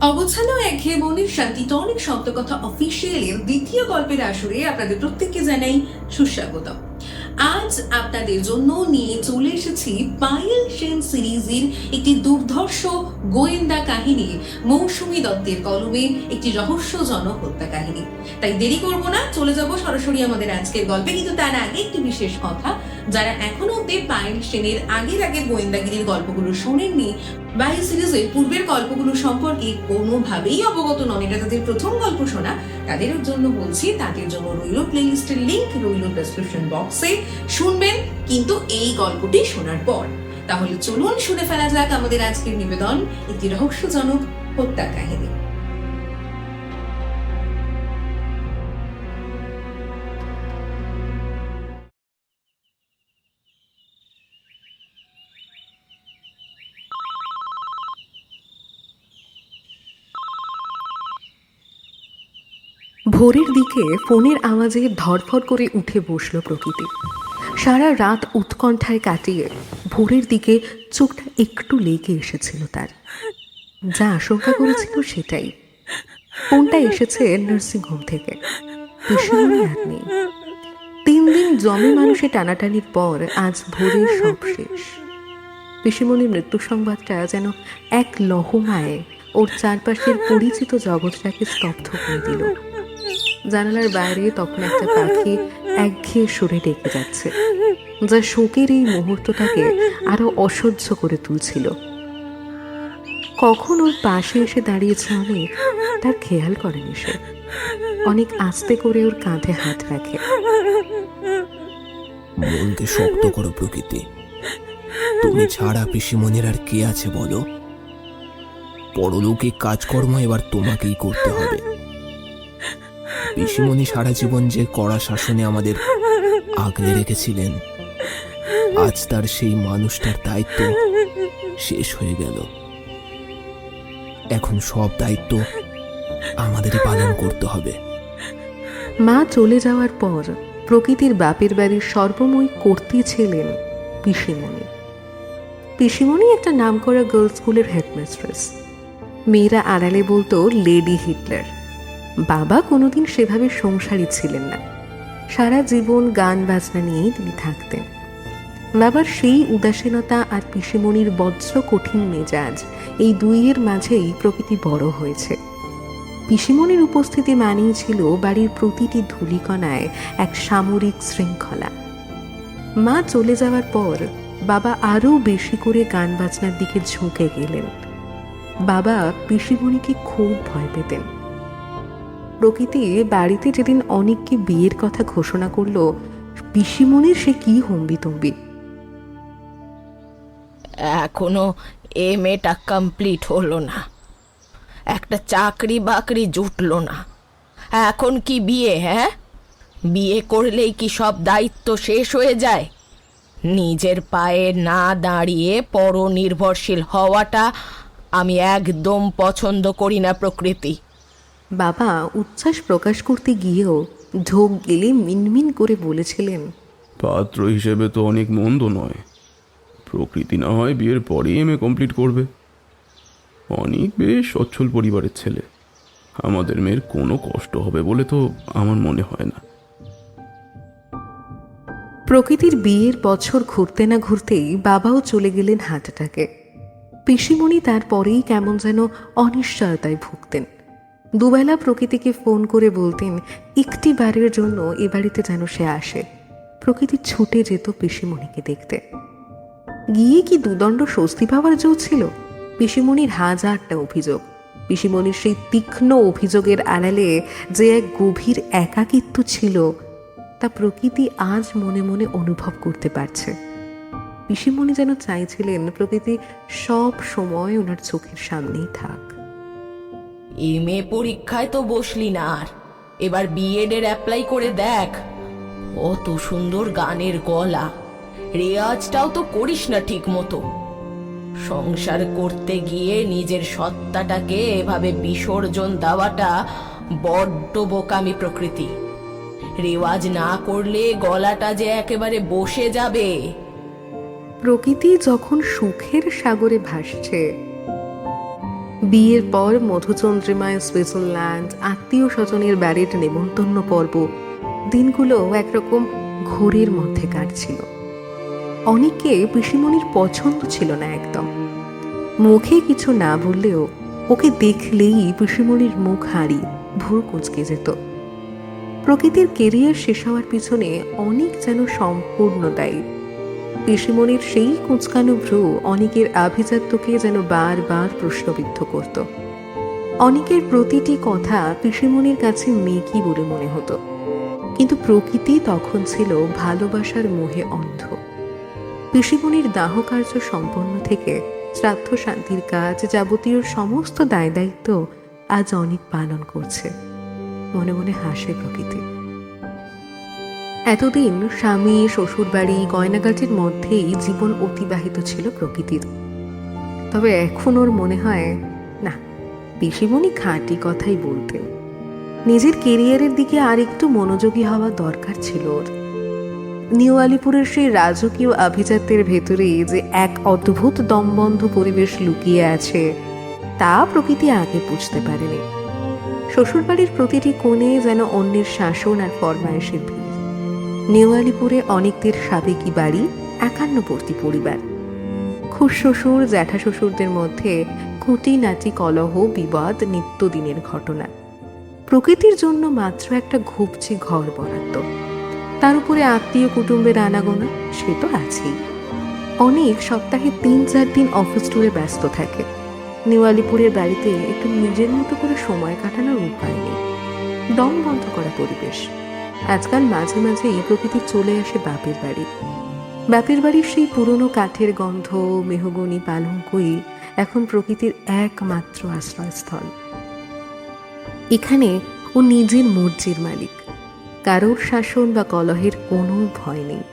অগোছালো একঘেয়ে মনের শান্তি টনিক শব্দকথা অফিসিয়ালের দ্বিতীয় গল্পের আসরে আপনাদের প্রত্যেককে জানাই সুস্বাগতম। আজ আপনাদের জন্য নিয়ে চলে এসেছি পায়েল সেন সিরিজের একটি দুর্ধর্ষ গোয়েন্দা কাহিনী, মৌসুমী দত্তের কলমে একটি রহস্যজনক হত্যা কাহিনী। তাই দেরি করব না, চলে যাব সরাসরি আমাদের আজকের গল্পে। কিন্তু তার আগে একটি বিশেষ কথা, যারা এখনো অব্দি পায়েল সেনের আগের গোয়েন্দাগিরির গল্পগুলো শোনেননি বা এই সিরিজের পূর্বের গল্পগুলো সম্পর্কে কোনোভাবেই অবগত নন, এটা তাদের প্রথম গল্প শোনা, তাদের জন্য বলছি, তাদের জন্য রইল প্লেলিস্টের লিংক রইল ডেসক্রিপশন বক্সে। শুনবেন কিন্তু এই গল্পটি শোনার পর। তাহলে চলুন শুনে ফেলা যাক আমাদের আজকের নিবেদন, একটি রহস্যজনক হত্যা কাহিনী। ভোরের দিকে ফোনের আওয়াজে ধড়ফড় করে উঠে বসল প্রকৃতি। সারা রাত উৎকণ্ঠায় কাটিয়ে ভোরের দিকে চোখটা একটু লেগে এসেছিল তার। যা আশঙ্কা করেছিল সেটাই। ফোনটা এসেছে নার্সিংহোম থেকে। পিসিমণি আর নেই। 3 দিন জমি মানুষে টানাটানির পর আজ ভোরে সব শেষ। পিসিমণির মৃত্যু সংবাদটা যেন এক লহমায় ওর চারপাশের পরিচিত জগৎটাকে স্তব্ধ করে দিল। জানালার বাইরে তখন একটা পাখি একঘেয়ে সুরে ডেকে যাচ্ছে, যা শোকের এই মুহূর্তটাকে আরো অসহ্য করে তুলছিল। কখন ওর পাশে এসে দাঁড়িয়েছে অনেক, তার খেয়াল করেনি সে। অনেক আস্তে করে ওর কাঁধে হাত রাখে। মনকে শক্ত করো প্রকৃতি, তুমি ছাড়া পিসিমণির আর কে আছে বলো? পরলৌকিক কাজকর্ম এবার তোমাকেই করতে হবে। পিসিমণি সারা জীবন যে কড়া শাসনে আমাদের আগলে রেখেছিলেন, আজ তার সেই মানুষটার দায়িত্ব শেষ হয়ে গেল। এখন সব দায়িত্ব আমাদেরই পালন করতে হবে। মা চলে যাওয়ার পর প্রকৃতির বাপের বাড়ির সর্বময় কর্ত্রী ছিলেন পিসিমণি। পিসিমণি একটা নামকরা গার্লস স্কুলের হেডমিস্ট্রেস। মেয়েরা আড়ালে বলতো লেডি হিটলার। বাবা কোনোদিন সেভাবে সংসারী ছিলেন না। সারা জীবন গান বাজনা নিয়েই তিনি থাকতেন। বাবার সেই উদাসীনতা আর পিসিমণির বজ্র কঠিন মেজাজ, এই দুইয়ের মাঝেই প্রকৃতি বড় হয়েছে। পিসিমণির উপস্থিতি মানেই ছিল বাড়ির প্রতিটি ধূলিকণায় এক সামরিক শৃঙ্খলা। মা চলে যাওয়ার পর বাবা আরও বেশি করে গান বাজনার দিকে ঝুঁকে গেলেন। বাবা পিসিমণিকে খুব ভয় পেতেন। প্রকৃতি বাড়িতে যেদিন অনেককে বিয়ের কথা ঘোষণা করলো, পিসিমণির সে কি হম্বিতম্বি। এখনো এমএটা কমপ্লিট হলো না, একটা চাকরি বাকরি জুটলো না, এখন কি বিয়ে? হ্যাঁ, বিয়ে করলেই কি সব দায়িত্ব শেষ হয়ে যায়? নিজের পায়ে না দাঁড়িয়ে পরনির্ভরশীল হওয়াটা আমি একদম পছন্দ করি না প্রকৃতি। বাবা উচ্ছ্বাস প্রকাশ করতে গিয়েও ঢোক গেলে মিনমিন করে বলেছিলেন, পাত্র হিসেবে তো অনেক মন্দ নয়। প্রকৃতি না হয় বিয়ের পরেই এমএ কমপ্লিট করবে। অনেক বেশ সচ্ছল পরিবারের ছেলে। আমাদের মেয়ের কোনো কষ্ট হবে বলে তো আমার মনে হয় না। প্রকৃতির বিয়ের বছর ঘুরতে না ঘুরতেই বাবাও চলে গেলেন হাটটাকে। পিসিমণি তারপরেই কেমন যেন অনিশ্চয়তায় ভুগতেন। দুবেলা প্রকৃতিকে ফোন করে বলতেন একটি বারের জন্য এ বাড়িতে যেন সে আসে। প্রকৃতি ছুটে যেত পিসিমণিকে দেখতে। গিয়ে কি দুদণ্ড স্বস্তি পাওয়ার জো ছিল? পিসিমণির হাজারটা অভিযোগ। পিসিমণির সেই তীক্ষ্ণ অভিযোগের আড়ালে যে এক গভীর একাকিত্ব ছিল, তা প্রকৃতি আজ মনে মনে অনুভব করতে পারছে। পিসিমণি যেন চাইছিলেন প্রকৃতি সব সময় ওনার চোখের সামনেই থাক। এমএ পরীক্ষায় তো বসলি না, আর এবার বিএডের অ্যাপ্লাই করে দেখ। অত সুন্দর গানের গলা, রেওয়াজটাও তো করিস না ঠিক মতো। সংসার করতে গিয়ে নিজের সত্তাটাকে এভাবে বিসর্জন দেওয়াটা বড্ড বোকামি প্রকৃতি। রেওয়াজ না করলে গলাটা যে একেবারে বসে যাবে। প্রকৃতি যখন সুখের সাগরে ভাসছে, বিয়ের পর মধুচন্দ্রিমায় সুইজারল্যান্ড, আত্মীয় স্বজনের বাড়ির নেমন্তন্ন পর্ব, দিনগুলো একরকম ঘোরের মধ্যে কাটছিল। অনেককে পিসিমণির পছন্দ ছিল না একদম। মুখে কিছু না বললেও ওকে দেখলেই পিসিমণির মুখ হারিয়ে ভুরু কুঁচকে যেত। প্রকৃতির কেরিয়ার শেষ হওয়ার পিছনে অনেক যেন সম্পূর্ণ দায়ী। পিসিমণির সেই কুঁচকানো ভ্রু অনেকের আভিজাত্যকে যেন বারবার প্রশ্নবিদ্ধ করত। অনেকের প্রতিটি কথা পিসিমণির কাছে মেকি বলে মনে হতো, কিন্তু প্রকৃতি তখন ছিল ভালোবাসার মোহে অন্ধ। পিসিমণির দাহকার্য সম্পন্ন থেকে শ্রাদ্ধ শান্তির কাজ, যাবতীয় সমস্ত দায় দায়িত্ব আজ অনেক পালন করছে। মনে মনে হাসে প্রকৃতি। এতদিন স্বামী, শ্বশুরবাড়ি, গয়নাগাটির মধ্যেই জীবন অতিবাহিত ছিল প্রকৃতির। তবে এখন ওর মনে হয় না, পিসিমণি খাঁটি কথাই বলতেন। নিজের কেরিয়ারের দিকে আর একটু মনোযোগী হওয়া দরকার ছিল ওর। নিউ আলিপুরের সেই রাজকীয় আভিজাত্যের ভেতরে যে এক অদ্ভুত দমবন্ধ পরিবেশ লুকিয়ে আছে, তা প্রকৃতি আগে বুঝতে পারেনি। শ্বশুরবাড়ির প্রতিটি কোণে যেন অন্যের শাসন আর ফরমায়েশের ভিড়। নিউ আলিপুরে অনেকদের সাবেকি বাড়ি, একান্নবর্তী পরিবার। খুড়শ্বশুর, জ্যাঠা শ্বশুরদের মধ্যে খুঁটিনাটি কলহ, বিবাদ নিত্যদিনের ঘটনা। প্রকৃতির জন্য মাত্র একটা ঘুপচি ঘর বরাদ্দ, তার উপরে আত্মীয় কুটুম্বের আনাগোনা, সে তো আছেই। অনেক সপ্তাহে 3-4 দিন অফিস ট্যুরে ব্যস্ত থাকে। নিউ আলিপুরের বাড়িতে একটু নিজের মতো করে সময় কাটানোর উপায় নেই। দম বন্ধ করা পরিবেশ। আজকাল মাঝে মাঝে এই প্রকৃতি চলে আসে বাপের বাড়ি। বাপের বাড়ির সেই পুরনো কাঠের গন্ধ, মেহগনি পালঙ্কই এখন প্রকৃতির একমাত্র আশ্রয়স্থল। এখানে ও নিজের মর্জির মালিক, কারোর শাসন বা কলহের কোনো ভয় নেই।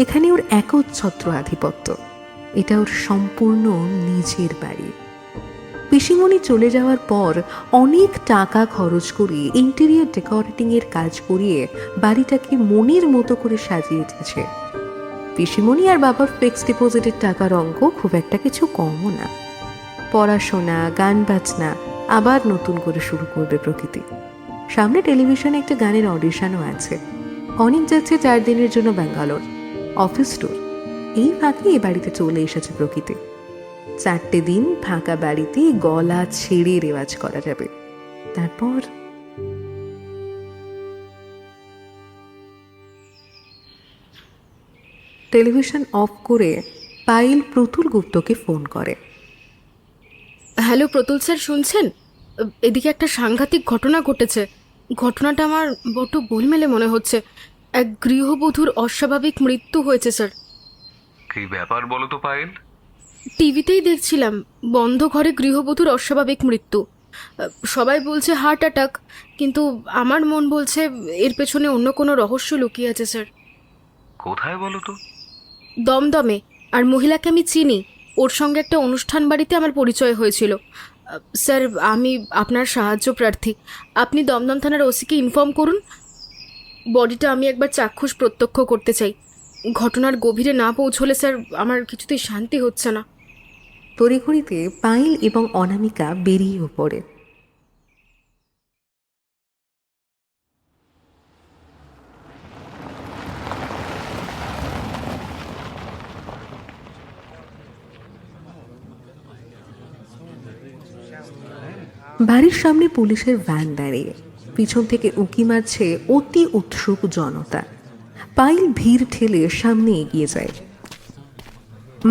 এখানে ওর একচ্ছত্র আধিপত্য। এটা ওর সম্পূর্ণ নিজের বাড়ি। পিসিমণি চলে যাওয়ার পর অনেক টাকা খরচ করে ইন্টেরিয়র ডেকোরেটিং এর কাজ করিয়ে বাড়িটাকে মনের মতো করে সাজিয়ে দিয়েছে। পিসিমণি আর বাবার ফিক্সড ডিপোজিটের টাকার অঙ্ক খুব একটা কিছু কমও না। পড়াশোনা, গান বাজনা আবার নতুন করে শুরু করবে প্রকৃতি। সামনে টেলিভিশনে একটা গানের অডিশনও আছে। অনেক যাচ্ছে 4 দিনের জন্য ব্যাঙ্গালোর, অফিস ট্যুর। এই ফাঁকে এ বাড়িতে চলে এসেছে প্রকৃতি। 4টে দিন ফাঁকা বাড়িতে গলা ছেড়ে রেওয়াজ করা যাবে। তারপর টেলিভিশন অফ করে পায়েল প্রতুল গুপ্তকে ফোন করে। হ্যালো প্রতুল স্যার, শুনছেন? এদিকে একটা সাংঘাতিক ঘটনা ঘটেছে। ঘটনাটা আমার বড্ড গোলমেলে মনে হচ্ছে। এক গৃহবধূর অস্বাভাবিক মৃত্যু হয়েছে স্যার। কি ব্যাপার বলো তো পায়েল? টিভিতেই দেখছিলাম, বন্ধ ঘরে গৃহবধূর অস্বাভাবিক মৃত্যু। সবাই বলছে হার্ট অ্যাটাক, কিন্তু আমার মন বলছে এর পেছনে অন্য কোনো রহস্য লুকিয়ে আছে স্যার। কোথায় বলো তো? দমদমে। আর মহিলাকে আমি চিনি, ওর সঙ্গে একটা অনুষ্ঠান বাড়িতে আমার পরিচয় হয়েছিল। স্যার, আমি আপনার সাহায্য প্রার্থী। আপনি দমদম থানার ওসিকে ইনফর্ম করুন। বডিটা আমি একবার চাক্ষুষ প্রত্যক্ষ করতে চাই। ঘটনার গভীরে না পৌঁছলে স্যার আমার কিছুতেই শান্তি হচ্ছে না। তড়িঘড়িতে পায়েল এবং অনামিকা বেরিয়েও পড়ে। বাড়ির সামনে পুলিশের ভ্যান দাঁড়িয়ে, পিছন থেকে উঁকি মারছে অতি উৎসুক জনতা। পায়েল ভিড় ঠেলে সামনে এগিয়ে যায়।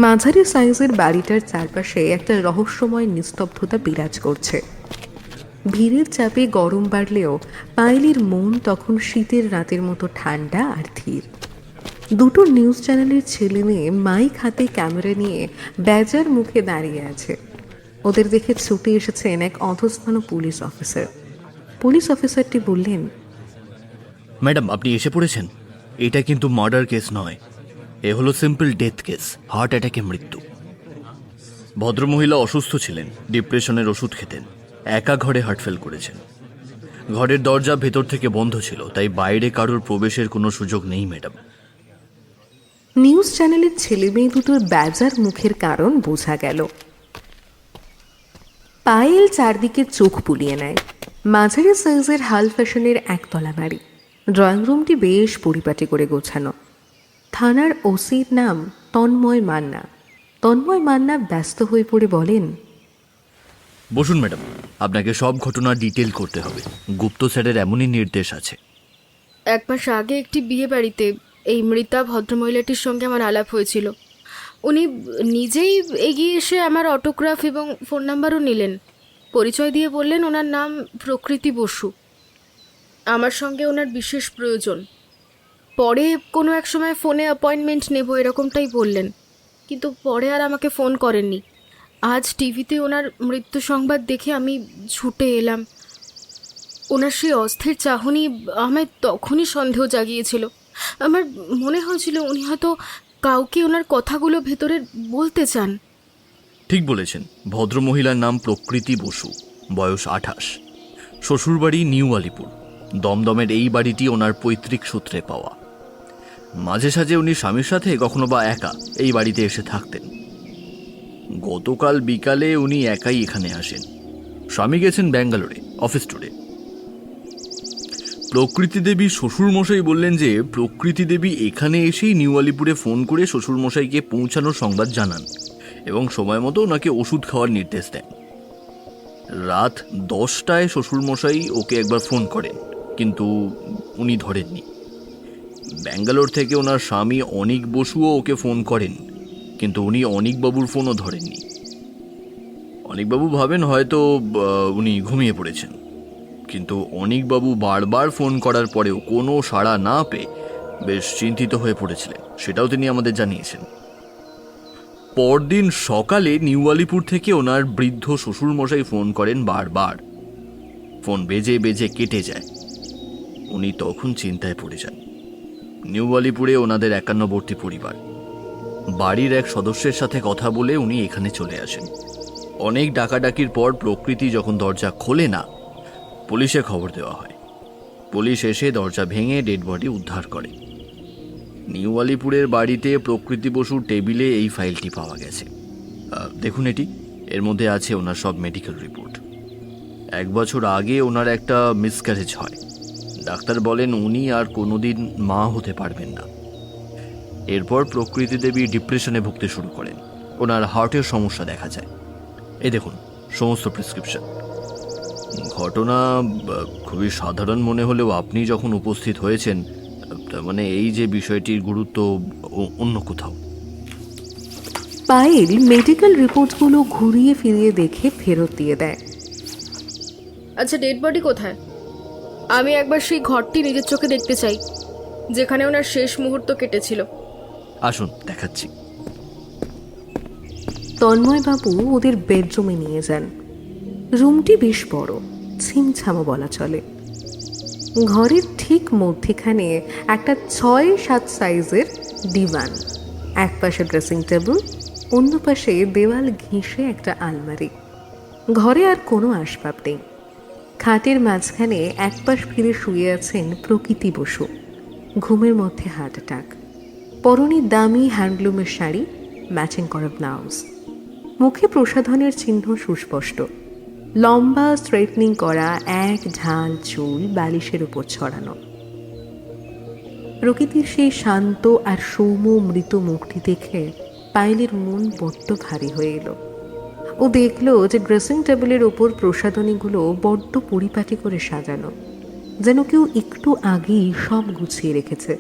মাঝারি সাইজের বাড়িটার চারপাশে একটা রহস্যময় নিস্তব্ধতা বিরাজ করছে। ভিড়ের চাপে গরম বাড়লেও পায়েলের মন তখন শীতের রাতের মতো ঠান্ডা আর ধীর। দুটো নিউজ চ্যানেলের ছেলে মেয়ে মাইক হাতে ক্যামেরা নিয়ে বেজার মুখে দাঁড়িয়ে আছে। ওদের দেখে ছুটে এসেছেন এক অধস্তন পুলিশ অফিসার। পুলিশ অফিসারটি বললেন, ম্যাডাম, আপনি এসে পড়েছেন। এটা কিন্তু মার্ডার কেস নয়, এ হলো সিম্পল ডেথ কেস, হার্ট অ্যাটাকে মৃত্যু। ভদ্রমহিলা অসুস্থ ছিলেন, ডিপ্রেশনের ওষুধ খেতেন, একা ঘরে হার্ট ফেল করেছেন। ঘরের দরজা ভেতর থেকে বন্ধ ছিল, তাই বাইরে কারোর প্রবেশের কোনো সুযোগ নেই ম্যাডাম। নিউজ চ্যানেলের ছেলে মেয়ে দুটোর বেজার মুখের কারণ বোঝা গেল। পায়েল চারদিকে চোখ বুলিয়ে নেয়। মাঝারি সাইজের হাল ফ্যাশনের একতলা বাড়ি। ড্রয়িং রুমটি বেশ পরিপাটি করে গোছানো। থানার ওসির নাম তন্ময় মান্না। তন্ময় মান্না ব্যস্ত হয়ে পড়ে বলেন, বসুন ম্যাডাম, আপনাকে সব ঘটনা ডিটেল করতে হবে। গুপ্ত স্যারের এমনই নির্দেশ আছে। 1 মাস আগে একটি বিয়ে বাড়িতে এই মৃতা ভদ্রমহিলাটির সঙ্গে আমার আলাপ হয়েছিল। উনি নিজেই এগিয়ে এসে আমার অটোগ্রাফ এবং ফোন নাম্বারও নিলেন। পরিচয় দিয়ে বললেন ওনার নাম প্রকৃতি বসু। আমার সঙ্গে ওনার বিশেষ প্রয়োজন। পরে কোনো এক সময় ফোনে অ্যাপয়েন্টমেন্ট নেব এরকমটাই বললেন, কিন্তু পরে আর আমাকে ফোন করেননি। আজ টিভিতে ওনার মৃত্যু সংবাদ দেখে আমি ছুটে এলাম। ওনার সেই অস্থির চাহনি আমায় তখনই সন্দেহ জাগিয়েছিল। আমার মনে হয়েছিল উনি হয়তো কাউকে ওনার কথাগুলো ভেতরে বলতে চান। ঠিক বলেছেন। ভদ্রমহিলার নাম প্রকৃতি বসু, বয়স 28, শ্বশুরবাড়ি নিউ আলিপুর। দমদমের এই বাড়িটি ওনার পৈতৃক সূত্রে পাওয়া। মাঝে সাঝে উনি স্বামীর সাথে কখনো বা একা এই বাড়িতে এসে থাকতেন। গতকাল বিকালে উনি একাই এখানে আসেন। স্বামী গেছেন ব্যাঙ্গালোরে অফিস ট্যুরে। প্রকৃতি দেবী শ্বশুরমশাই বললেন যে প্রকৃতি দেবী এখানে এসেই নিউ আলিপুরে ফোন করে শ্বশুরমশাইকে পৌঁছানোর সংবাদ জানান এবং সময় মতো ওনাকে ওষুধ খাওয়ার নির্দেশ দেন। রাত 10টায় শ্বশুরমশাই ওকে একবার ফোন করেন, কিন্তু উনি ধরেননি। ব্যাঙ্গালোর থেকে ওনার স্বামী অনিক বসুও ওকে ফোন করেন, কিন্তু উনি অনিকবাবুর ফোনও ধরেননি। অনিকবাবু ভাবেন হয়তো উনি ঘুমিয়ে পড়েছেন, কিন্তু অনিকবাবু বারবার ফোন করার পরেও কোনো সাড়া না পেয়ে বেশ চিন্তিত হয়ে পড়েছিলেন, সেটাও তিনি আমাদের জানিয়েছেন। পরদিন সকালে নিউ আলিপুর থেকে ওনার বৃদ্ধ শ্বশুরমশাই ফোন করেন বারবার। ফোন বেজে বেজে কেটে যায়। উনি তখন চিন্তায় পড়ে যান। নিউ আলিপুরে ওনাদের 51বর্তী পরিবার। বাড়ির এক সদস্যের সাথে কথা বলে উনি এখানে চলে আসেন। অনেক ডাকাডাকির পর প্রকৃতি যখন দরজা খোলে না, পুলিশে খবর দেওয়া হয়। পুলিশ এসে দরজা ভেঙে ডেড বডি উদ্ধার করে। নিউ আলিপুরের বাড়িতে প্রকৃতি বসুর টেবিলে এই ফাইলটি পাওয়া গেছে। দেখুন, এর মধ্যে আছে ওনার সব মেডিকেল রিপোর্ট। 1 বছর আগে ওনার একটা মিসক্যারেজ হয়। ডাক্তার বলেন উনি আর কোনোদিন মা হতে পারবেন না। এরপর প্রকৃতি দেবী ডিপ্রেশনে ভুগতে শুরু করেন। ওনার হার্টের সমস্যা দেখা যায়। এই দেখুন সমস্ত প্রেসক্রিপশন। ঘটনা খুবই সাধারণ মনে হলেও আপনি যখন উপস্থিত হয়েছেন, মানে এই যে বিষয়টির গুরুত্ব অন্য কোথাও। পায়েল মেডিকেল রিপোর্টগুলো ঘুরিয়ে ফিরিয়ে দেখে ফেরত দিয়ে দেয়। আচ্ছা, ডেড বডি কোথায়? আমি একবার সেই ঘরটি নিজের চোখে দেখতে চাই যেখানে ওনার শেষ মুহূর্ত কেটেছিল। আসুন দেখাচ্ছি। তন্ময়বাবু ওদের বেডরুমে নিয়ে যান। রুমটি বেশ বড়, ছিমছামো বলা চলে। ঘরের ঠিক মধ্যেখানে একটা 6-7 সাইজের ডিভান, এক পাশে ড্রেসিং টেবিল, অন্য পাশে দেওয়াল ঘেঁষে একটা আলমারি। ঘরে আর কোনো আসবাব নেই। খাটের মাঝখানে এক পাশ ফিরে শুয়ে আছেন প্রকৃতি বসু। ঘুমের মধ্যে হার্ট অ্যাটাক। পরনে দামি হ্যান্ডলুমের শাড়ি, ম্যাচিং করা ব্লাউজ। মুখে প্রসাধনের চিহ্ন সুস্পষ্ট। লম্বা স্ট্রেটনিং করা এক ঢাল চুল বালিশের উপর ছড়ানো। প্রকৃতির সেই শান্ত আর সৌম্য মৃত মুখটি দেখে পায়েলের মন বড্ড ভারী হয়ে এলো। ও দেখলো যে ড্রেসিং টেবিলের ওপর প্রসাধনীগুলো বড্ড পরিপাটি করে সাজানো, যেন কেউ একটু আগেই সব গুছিয়ে রেখেছে।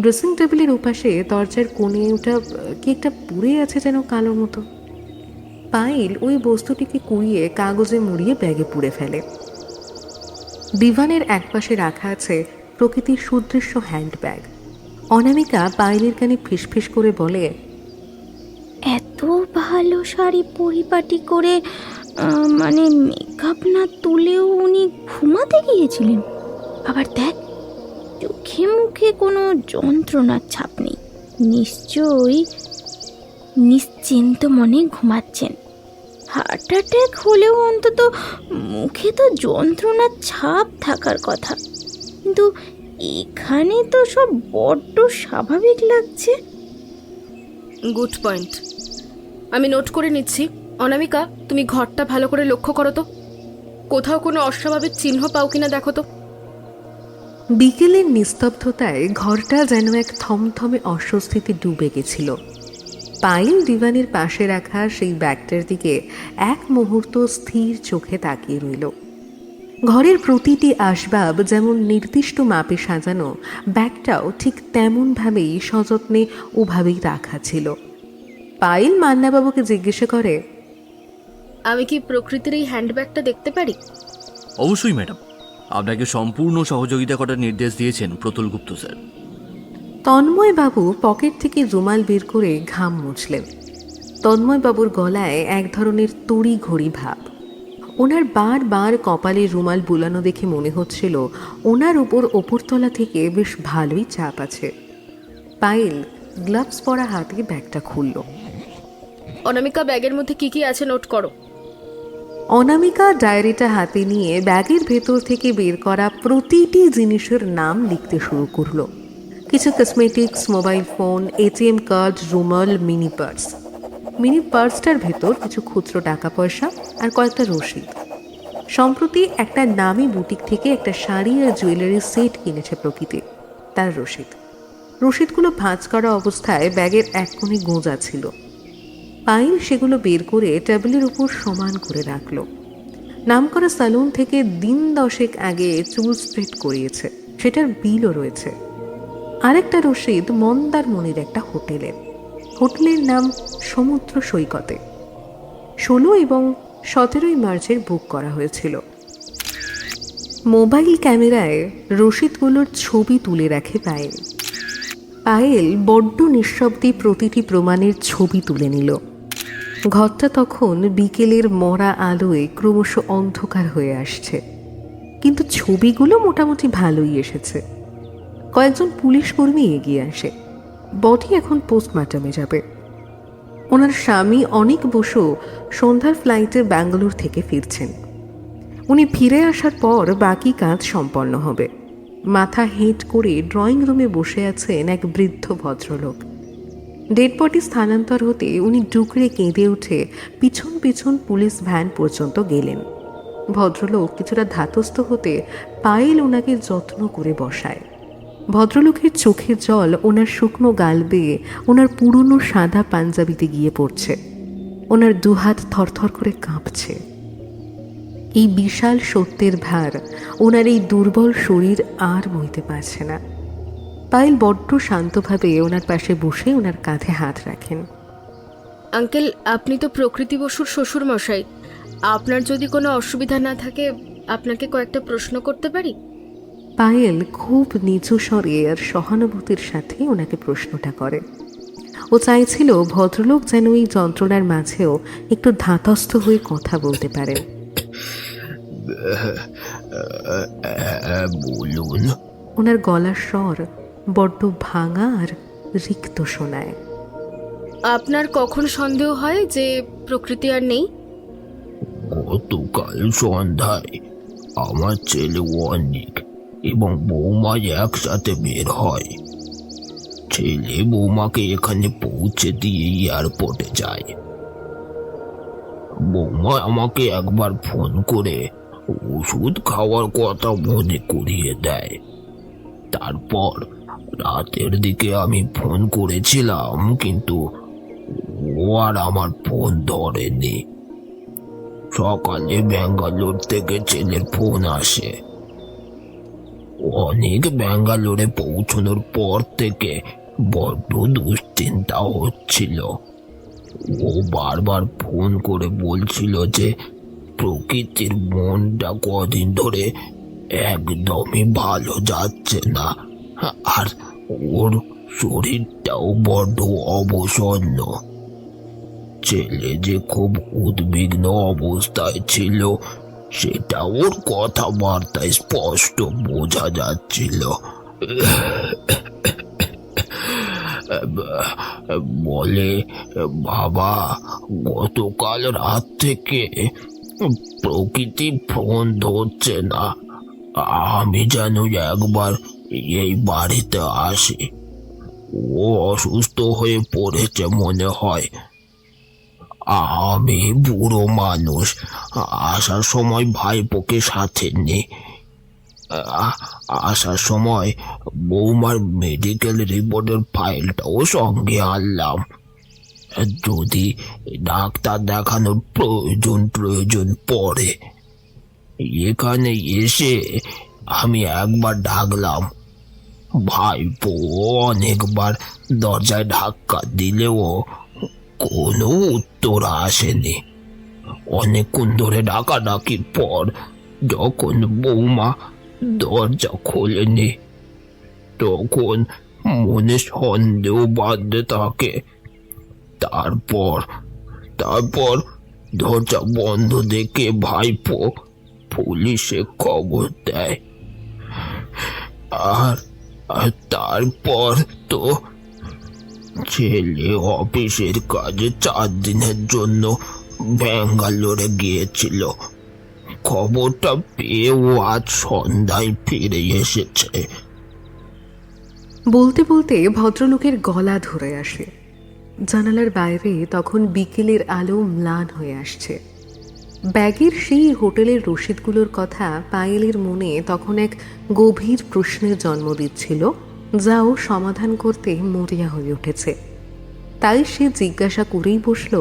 ড্রেসিং টেবিলের ওপাশে দরজার কোণে ওটা কি একটা পুড়ে আছে যেন কালো মতো। পায়েল ওই বস্তুটিকে কুড়িয়ে কাগজে মুড়িয়ে ব্যাগে পুড়ে ফেলে। ডিভানের একপাশে রাখা আছে প্রকৃতির সুদৃশ্য হ্যান্ডব্যাগ। অনামিকা পায়েলের কানে ফিসফিস করে বলে, এত ভালো শাড়ি পরিপাটি করে মানে মেকআপ না তুলেও উনি ঘুমাতে গিয়েছিলেন। আবার দেখ, চোখে মুখে কোনো যন্ত্রণার ছাপ নেই। নিশ্চয়ই নিশ্চিন্ত মনে ঘুমাচ্ছেন। হার্ট অ্যাটাক হলেও অন্তত মুখে তো যন্ত্রণার ছাপ থাকার কথা, কিন্তু এখানে তো সব বড্ড স্বাভাবিক লাগছে। গুড পয়েন্ট, আমি নোট করে নিচ্ছি। অনামিকা, তুমি ঘরটা ভালো করে লক্ষ্য করো তো, কোথাও কোনো অস্বাভাবিক চিহ্ন পাও কিনা দেখো তো। বিকেলের নিস্তব্ধতায় ঘরটা যেন এক থমথমে অস্বস্তিতে ডুবে গেছিল। পায়েল ডিভানের পাশে রাখা সেই ব্যাগটার দিকে এক মুহূর্ত স্থির চোখে তাকিয়ে রইল। ঘরের প্রতিটি আসবাব যেমন নির্দিষ্ট মাপে সাজানো, ব্যাগটাও ঠিক তেমনভাবেই সযত্নে ওভাবেই রাখা ছিল। পায়েল মান্নাবাবুকে জিজ্ঞাসা করে, আমি কি প্রকৃতির এই হ্যান্ডব্যাগটা দেখতে পারি? অবশ্যই ম্যাডাম, আপনাকে সম্পূর্ণ সহযোগিতা করার নির্দেশ দিয়েছেন প্রতুল গুপ্ত স্যার। তন্ময়বাবু পকেট থেকে রুমাল বের করে ঘাম মুছলেন। তন্ময়বাবুর গলায় এক ধরনের তড়ি ঘড়ি ভাব। ওনার বারবার কপালে রুমাল বুলানো দেখে মনে হচ্ছিল ওনার উপর ওপরতলা থেকে বেশ ভালোই চাপ আছে। পায়েল গ্লাভস পরা হাতে ব্যাগটা খুলল। অনামিকা, ব্যাগের মধ্যে কি কি আছে নোট করো। অনামিকা ডায়েরিটা হাতে নিয়ে ব্যাগের ভেতর থেকে বের করা প্রতিটি জিনিসের নাম লিখতে শুরু করলো। কিছু cosmetics, mobile phone, ATM card, রুমাল, মিনি পার্স। মিনি পার্সটার ভেতর কিছু খুচরো টাকা পয়সা আর কয়েকটা রসিদ। সম্প্রতি একটা নামি বুটিক থেকে একটা শাড়ি আর জুয়েলারি সেট কিনেছে প্রকৃতি, তার রসিদ। রসিদগুলো ভাঁজ করা অবস্থায় ব্যাগের এক কোণে গোঁজা ছিল। পায়েল সেগুলো বের করে টেবিলের উপর সমান করে রাখলো। নামকরা সালুন থেকে দিন 10 আগে চুল স্ট্রেট করিয়েছে, সেটার বিলও রয়েছে। আরেকটা রসিদ মন্দারমণির একটা হোটেলের নাম সমুদ্র সৈকতে। 16 এবং 17 মার্চের বুক করা হয়েছিল। মোবাইল ক্যামেরায় রসিদগুলোর ছবি তুলে রাখে পায়েল। পায়েল বড্ড নিঃশব্দে প্রতিটি প্রমাণের ছবি তুলে নিল। ঘরটা তখন বিকেলের মরা আলোয় ক্রমশ অন্ধকার হয়ে আসছে, কিন্তু ছবিগুলো মোটামুটি ভালোই এসেছে। কয়েকজন পুলিশ কর্মী এগিয়ে আসে। বডি এখন পোস্টমর্টমে যাবে। ওনার স্বামী অনেক বসু সন্ধ্যার ফ্লাইটে ব্যাঙ্গালোর থেকে ফিরছেন। উনি ফিরে আসার পর বাকি কাজ সম্পন্ন হবে। মাথা হেঁট করে ড্রয়িং রুমে বসে আছেন এক বৃদ্ধ ভদ্রলোক। ডেড বডি স্থানান্তর হতে উনি ডুকরে কেঁদে উঠে পিছন পিছন পুলিশ ভ্যান পর্যন্ত গেলেন। ভদ্রলোক কিছুটা ধাতস্থ হতে পায়েল ওনাকে যত্ন করে বসায়। ভদ্রলোকের চোখের জল ওনার শুকনো গাল বেয়ে ওনার পুরনো সাদা পাঞ্জাবিতে গিয়ে পড়ছে। ওনার দুহাত থরথর করে কাঁপছে। এই বিশাল সত্যের ভার ওনার এই দুর্বল শরীর আর বইতে পারছে না। পায়েল বড্ড শান্তভাবে ওনার পাশে বসে ওনার কাঁধে হাত রাখেন। আঙ্কেল, আপনি তো প্রকৃতি বসুর শ্বশুর মশাই। আপনার যদি কোনো অসুবিধা না থাকে, আপনাকে কয়েকটা প্রশ্ন করতে পারি? পায়েল খুব নিচু স্বরে আর সহানুভূতির সাথে ওনাকে প্রশ্নটা করে। ও চাইছিল ভদ্রলোক যেন এই যন্ত্রণার মাঝেও একটু ধাতস্থ হয়ে কথা বলতে পারেন। বলুন। ওনার গলার স্বর বড্ড ভাঙা আর রিক্ত শোনায়। আপনার কখন সন্দেহ হয় যে প্রকৃতি আর নেই? গতকাল সন্ধ্যায় আমার ছেলে অনিক এবং বৌমা একসাথে বের হয়। ছেলে বৌমাকে এখানে পৌঁছে দিয়ে এয়ারপোর্টে যায়। বৌমা আমাকে একবার ফোন করে ওষুধ খাওয়ার কথা মনে করিয়ে দেয়। তারপর রাতের দিকে আমি ফোন করেছিলাম, কিন্তু ও আর আমার ফোন ধরেনি। সকালে ব্যাঙ্গালোর থেকে ছেলের ফোন আসে। অনেক ব্যাঙ্গালোরে পৌঁছানোর পর থেকে বড্ড দুশ্চিন্তা হচ্ছিল। ও বারবার ফোন করে বলছিল যে প্রকৃতির মনটা কদিন ধরে একদমই ভালো যাচ্ছে না, আর ওর শরীরটাও বড্ড অবসন্ন। ছেলে যে খুব উদ্বিগ্ন অবস্থায় ছিল সেটা ওর কথাবার্তায় স্পষ্ট বোঝা যাচ্ছিল। বলে, বাবা, গতকাল রাত থেকে প্রকৃতি ফোন ধরছে না। আমি যেন একবার এই বাড়িতে আসি। ও অসুস্থ হয়ে পড়েছে মনে হয়। আমি বুড়ো মানুষ, আসার সময় ভাইপোকে সাথে নে। আসার সময় বৌমার মেডিকেল রিপোর্টের ফাইলটাও সঙ্গে আনলাম। যদি ডাক্তার দেখানোর প্রয়োজন পড়ে। এখানে এসে আমি একবার ডাকলাম, ভাইপো অনেকবার দরজায় ধাক্কা দিলেও কোনো উত্তর আসেনি। অনেকক্ষণ ধরে ডাকাডাকির পর যখন বৌমা দরজা খোলেনি, তখন মনে সন্দেহ বাঁধতে থাকে। তারপর দরজা বন্ধ দেখে ভাইপো পুলিশে খবর দেয়। আর তারপর তো ছেলে অফিসের কাজে 4 দিনের জন্য ব্যাঙ্গালোরে গিয়েছিল। খবরটা পেয়েও আজ সন্ধ্যায় ফিরে এসেছে। বলতে বলতে ভদ্রলোকের গলা ধরে আসে। জানালার বাইরে তখন বিকেলের আলো ম্লান হয়ে আসছে। ব্যাগের সেই হোটেলের রসিদগুলোর কথা পায়েলের মনে তখন এক গভীর প্রশ্নের জন্ম দিচ্ছিল, যাও সমাধান করতে মরিয়া হয়ে উঠেছে। তাই সে জিজ্ঞাসা করেই বসল,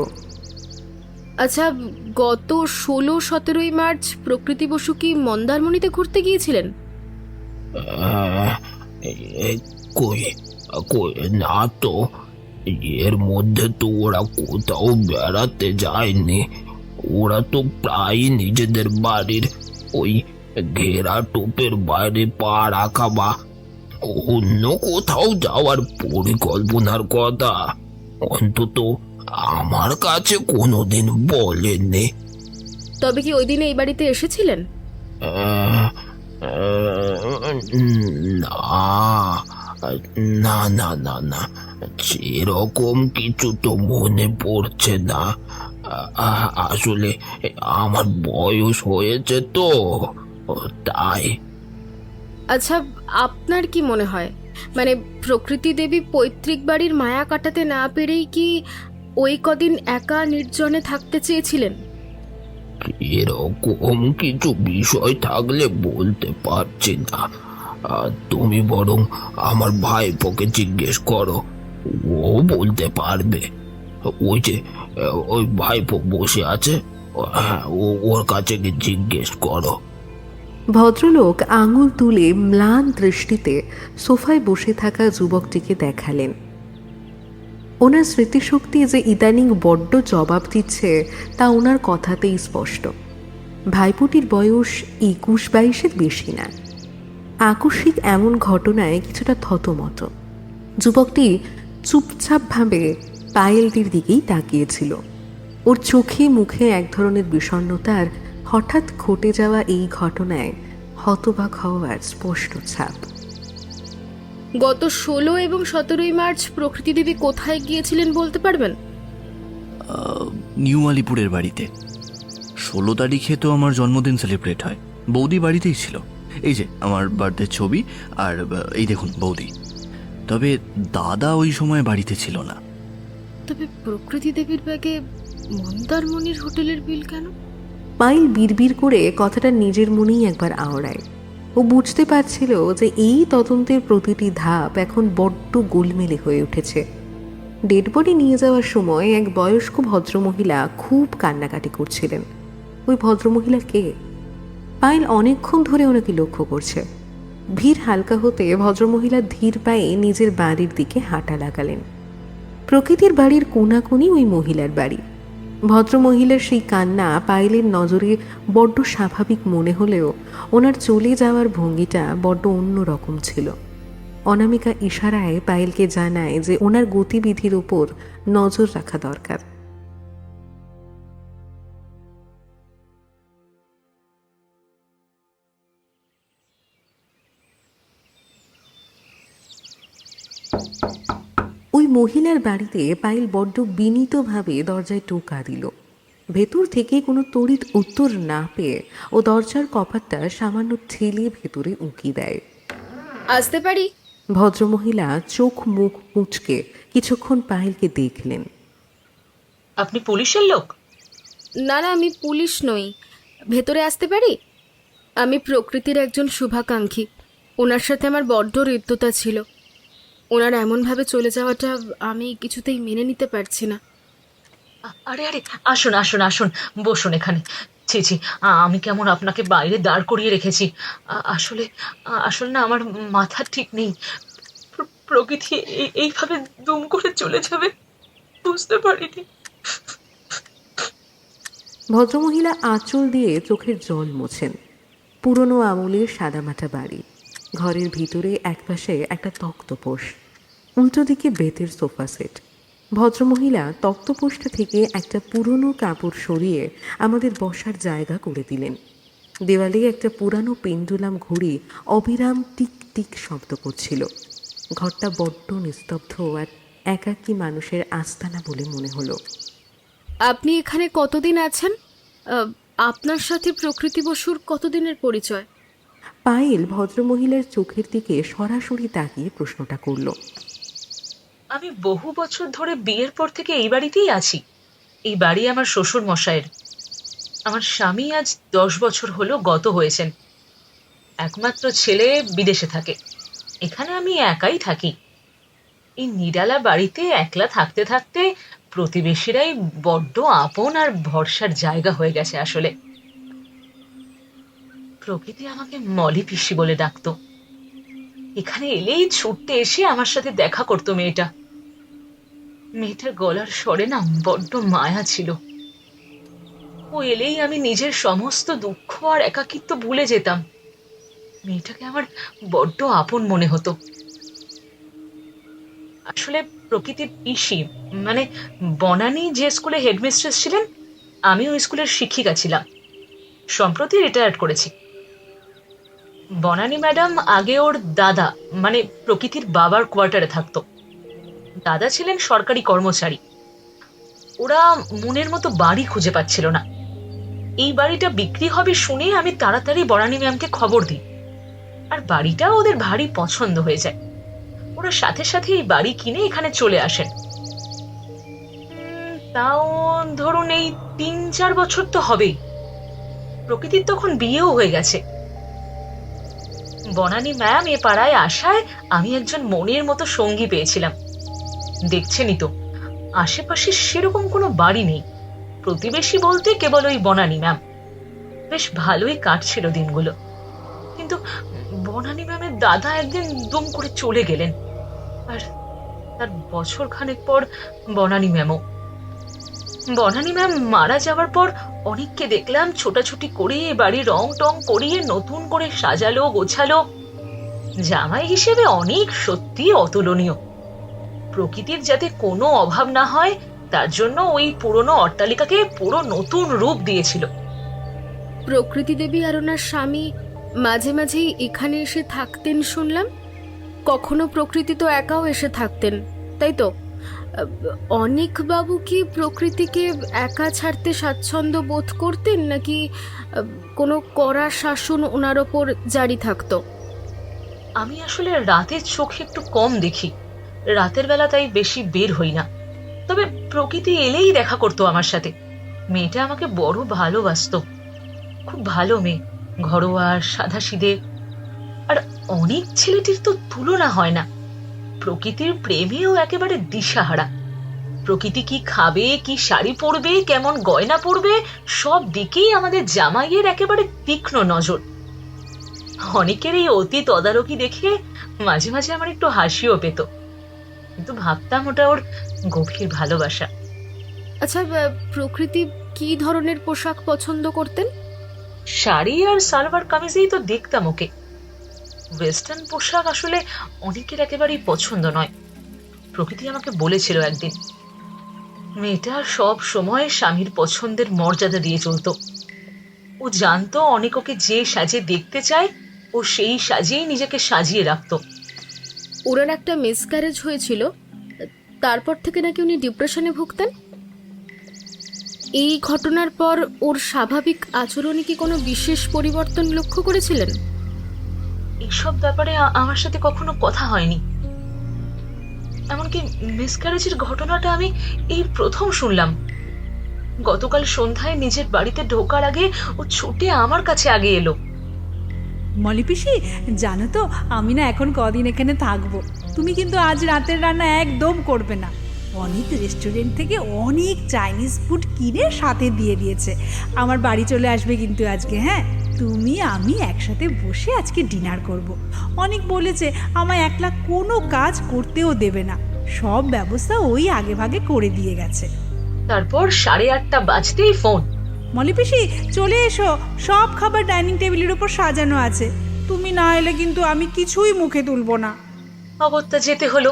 আচ্ছা, গত 16-17 মার্চ প্রকৃতি বসু কি মন্দারমণিতে ঘুরতে গিয়েছিলেন? কই কই না তো, এর মধ্যে তো ওরা কোথাও বেড়াতে যায়নি। ওরা তো প্রায় নিজেদের বাড়ির ওই ঘেরা টোপের বাইরে পা রাখা বা অন্য কোথাও যাওয়ার পরিকল্পনার কথা অন্তত আমার কাছে কোনোদিন বলেননি। তবে কি ওই দিনে এই বাড়িতে এসেছিলেন? না না না না, সেরকম কিছু তো মনে পড়ছে না। আসলে আমার বয়স হয়েছে তো, তাই। আচ্ছা, আপনার কি মনে হয়, মানে প্রকৃতি দেবী পৈতৃক বাড়ির মায়া কাটাতে না পেরেই কি ওই কদিন একা নির্জনে থাকতে চেয়েছিলেন? এরকম কিছু বিষয় থাকলে বলতে পারছি না। তুমি বরং আমার ভাইপোকে জিজ্ঞেস করো, ও বলতে পারবে। ওই ভাইপো বসে আছে, হ্যাঁ, ওর কাছে গিয়ে জিজ্ঞেস করো। ভদ্রলোক আঙুল তুলে ম্লান দৃষ্টিতে সোফায় বসে থাকা যুবকটিকে দেখালেন। ওনার স্মৃতিশক্তি যে ইদানিং বড্ড জবাব দিচ্ছে তা ওনার কথাতেই স্পষ্ট। ভাইপোটির বয়স 21-22-এর বেশি না। আকস্মিক এমন ঘটনায় কিছুটা থতমত। যুবকটি চুপচাপভাবে পায়েলটির দিকেই তাকিয়েছিল। ওর চোখে মুখে এক ধরনের বিষণ্ণতার হঠাৎ ঘটে যাওয়া এই ঘটনায় হতবাক হওয়ার স্পষ্ট ছাপ। গত 16 এবং 17 মার্চ প্রকৃতি দেবী কোথায় গিয়েছিলেন বলতে পারবেন? নিউ আলিপুরের বাড়িতে। 16 তারিখে তো আমার জন্মদিন সেলিব্রেট হয়, বৌদি বাড়িতেই ছিল। এই যে আমার বার্থডে ছবি, আর এই দেখুন বৌদি। তবে দাদা ওই সময় বাড়িতে ছিল না। তবে প্রকৃতি দেবীর ব্যাগে মন্দারমণির হোটেলের বিল কেন? পায়েল বিড়বিড় করে কথাটা নিজের মনেই একবার আওড়ায়। ও বুঝতে পারছিল যে এই তদন্তের প্রতিটি ধাপ এখন বড্ড গোলমেলে হয়ে উঠেছে। ডেড বডি নিয়ে যাওয়ার সময় এক বয়স্ক ভদ্রমহিলা খুব কান্নাকাটি করছিলেন। ওই ভদ্রমহিলা কে? পায়েল অনেকক্ষণ ধরে ওনাকে লক্ষ্য করছে। ভিড় হালকা হতে ভদ্রমহিলা ধীর পায়ে নিজের বাড়ির দিকে হাঁটা লাগালেন। প্রকৃতির বাড়ির কোনাকুনি ওই মহিলার বাড়ি। ভদ্রমহিলার সেই কান্না পায়েলের নজরে বড্ড স্বাভাবিক মনে হলেও ওনার চলে যাওয়ার ভঙ্গিটা বড্ড অন্যরকম ছিল। অনামিকা ইশারায় পায়েলকে জানায় যে ওনার গতিবিধির উপর নজর রাখা দরকার। ওই মহিলার বাড়িতে পায়েল বড্ড বিনীতভাবে দরজায় টোকা দিল। ভেতর থেকে কোনো তড়িৎ উত্তর না পেয়ে ও দরজার কপাটটা সামান্য ঠেলে ভেতরে উঁকি দেয়। আসতে পারি? ভদ্রমহিলা চোখ মুখ মুচকে কিছুক্ষণ পায়েলকে দেখলেন। আপনি পুলিশের লোক? না না, আমি পুলিশ নই। ভেতরে আসতে পারি? আমি প্রকৃতির একজন শুভাকাঙ্ক্ষী। ওনার সাথে আমার বড্ড হৃদ্যতা ছিল। ওনার এমনভাবে চলে যাওয়াটা আমি কিছুতেই মেনে নিতে পারছি না। আরে আরে, আসুন আসুন আসুন, বসুন এখানে। ছি ছি, আমি কেমন আপনাকে বাইরে দাঁড় করিয়ে রেখেছি। আসলে আসলে না, আমার মাথা ঠিক নেই। প্রকৃতি এইভাবে দুম করে চলে যাবে বুঝতে পারিনি। ভদ্রমহিলা আঁচল দিয়ে চোখের জল মোছেন। পুরনো আমলের সাদামাটা বাড়ি। ঘরের ভিতরে একপাশে একটা তক্তপোষ, উল্টো দিকে বেতের সোফা সেট। ভদ্রমহিলা তক্তপোষটা থেকে একটা পুরনো কাপড় সরিয়ে আমাদের বসার জায়গা করে দিলেন। দেওয়ালে একটা পুরানো পেন্ডুলাম ঘড়ি অবিরাম টিক টিক শব্দ করছিল। ঘরটা বড্ড নিস্তব্ধ আর একাকী মানুষের আস্তানা বলে মনে হলো। আপনি এখানে কতদিন আছেন? আপনার সাথে প্রকৃতি বসুর কতদিনের পরিচয়? পায়েল ভদ্রমহিলার চোখের দিকে সরাসরি তাকিয়ে প্রশ্নটা করল। আমি বহু বছর ধরে বিয়ের পর থেকে এই বাড়িতেই আছি। এই বাড়ি আমার শ্বশুর মশাইয়ের। আমার স্বামী আজ 10 বছর হলো গত হয়েছেন। একমাত্র ছেলে বিদেশে থাকে। এখানে আমি একাই থাকি। এই নিরালা বাড়িতে একলা থাকতে থাকতে প্রতিবেশীরাই বড্ড আপন আর ভরসার জায়গা হয়ে গেছে আসলে। প্রকৃতি আমাকে মলি পিসি বলে ডাকতো। এখানে এলেই ছুটতে এসে আমার সাথে দেখা করতো মেয়েটা। মেয়েটার গলার স্বরে না বড্ড মায়া ছিল। ও এলেই আমি নিজের সমস্ত দুঃখ আর একাকিত্ব ভুলে যেতাম। মেয়েটাকে আমার বড্ড আপন মনে হতো। আসলে প্রকৃতির পিসি, মানে বনানী যে স্কুলে হেডমিস্ট্রেস ছিলেন, আমি ওই স্কুলের শিক্ষিকা ছিলাম। সম্প্রতি রিটায়ার্ড করেছি। বনানী ম্যাডাম আগে ওর দাদা, মানে প্রকৃতির বাবার কোয়ার্টারে থাকতো। দাদা ছিলেন সরকারি কর্মচারী। ওরা মনের মতো বাড়ি খুঁজে পাচ্ছিল না। এই বাড়িটা বিক্রি হবে শুনে আমি তাড়াতাড়ি বনানী ম্যামকে খবর দিই, আর বাড়িটা ওদের ভারী পছন্দ হয়ে যায়। ওরা সাথে সাথে এই বাড়ি কিনে এখানে চলে আসেন। তাও ধরুন এই 3-4 বছর তো হবেই। প্রকৃতির তখন বিয়েও হয়ে গেছে। বনানী ম্যাম এ পাড়ায় আসায় আমি একজন মনের মতো সঙ্গী পেয়েছিলাম। দেখছেনই তো, আশেপাশে সেরকম কোনো বাড়ি নেই। প্রতিবেশী বলতে কেবল ওই বনানী ম্যাম। বেশ ভালোই কাটছিল দিনগুলো। কিন্তু বনানী ম্যামের দাদা একদিন দুম করে চলে গেলেন, আর তার বছর খানেক পর বনানী ম্যামও। বনানী ম্যাম মারা যাওয়ার পর অনেককে দেখলাম ছোটাছুটি করে বাড়ি রং টং করিয়ে নতুন করে সাজালো গোছালো। জামাই হিসেবে অনেক সত্যি অতুলনীয়। প্রকৃতির যাতে কোনো অভাব না হয় তার জন্য ওই পুরনো অট্টালিকাকে পুরো নতুন রূপ দিয়েছিল। প্রকৃতি দেবী আর ওনার স্বামী মাঝে মাঝেই এখানে এসে থাকতেন শুনলাম। কখনো প্রকৃতি তো একাও এসে থাকতেন, তাই তো? অনেক বাবু কি প্রকৃতিকে একা ছাড়তে স্বাচ্ছন্দ্য বোধ করতেন, নাকি কোনো কড়া শাসন ওনার ওপর জারি থাকতো? আমি আসলে রাতের চোখে একটু কম দেখি। রাতের বেলা তাই বেশি বের হই না। তবে প্রকৃতি এলেই দেখা করতো আমার সাথে। মেয়েটা আমাকে বড় ভালোবাসতো। খুব ভালো মেয়ে, ঘরোয়া, সাধাসিধে, আর অনেক ছেলেটির তো তুলনা হয় না। প্রকৃতির প্রেমেও একেবারে দিশাহারা। প্রকৃতি কি খাবে, কি শাড়ি পরবে, কেমন গয়না পরবে, সব দিকেই আমাদের জামাইয়ের একেবারে তীক্ষ্ণ নজর। অনেকের এই অতি তদারকি দেখে মাঝে মাঝে আমার একটু হাসিও পেত, কিন্তু ভাবতাম ওটা ওর গভীর ভালোবাসা। আচ্ছা, প্রকৃতি কি ধরনের পোশাক পছন্দ করতেন? শাড়ি আর সালোয়ার কামিজেই তো দেখতাম ওকে। ওয়েস্টার্ন পোশাক আসলে অনেকের একেবারেই পছন্দ নয়। প্রকৃতি আমাকে বলেছিল একদিন। মেয়েটা সব সময় স্বামীর পছন্দের মর্যাদা দিয়ে চলতো। ও জানতো অনেক ওকে যে সাজে দেখতে চায় ও সেই সাজেই নিজেকে সাজিয়ে রাখতো। ওনার একটা মিসক্যারেজ হয়েছিল, তারপর থেকে নাকি উনি ডিপ্রেশনে ভুগতেন। এই ঘটনার পর ওর স্বাভাবিক আচরণে কি কোনো বিশেষ পরিবর্তন লক্ষ্য করেছিলেন? এইসব ব্যাপারে আমার সাথে কখনো কথা হয়নি। এমনকি মিসক্যারেজের ঘটনাটা আমি এই প্রথম শুনলাম। গতকাল সন্ধ্যায় নিজের বাড়িতে ঢোকার আগে ও ছুটে আমার কাছে আগে এলো। মলি পিসি, জানো তো আমি না এখন কদিন এখানে থাকবো। তুমি কিন্তু আজ রাতের রান্না একদম করবে না। অনেক রেস্টুরেন্ট থেকে অনেক চাইনিজ ফুড কিনে সাথে দিয়ে দিয়েছে। আমার বাড়ি চলে আসবে কিন্তু আজকে। হ্যাঁ, তুমি আমি একসাথে বসে আজকে ডিনার করব। অনেক বলেছে আমায় একলা কোনো কাজ করতেও দেবে না, সব ব্যবস্থা ওই আগে ভাগে করে দিয়ে গেছে। তারপর 8:30 বাজতেই ফোন। মলি পিসি, চলে এসো, সব খাবার ডাইনিং টেবিলের উপর সাজানো আছে। তুমি না এলে কিন্তু আমি কিছুই মুখে তুলবো না। অগত্যা যেতে হলো।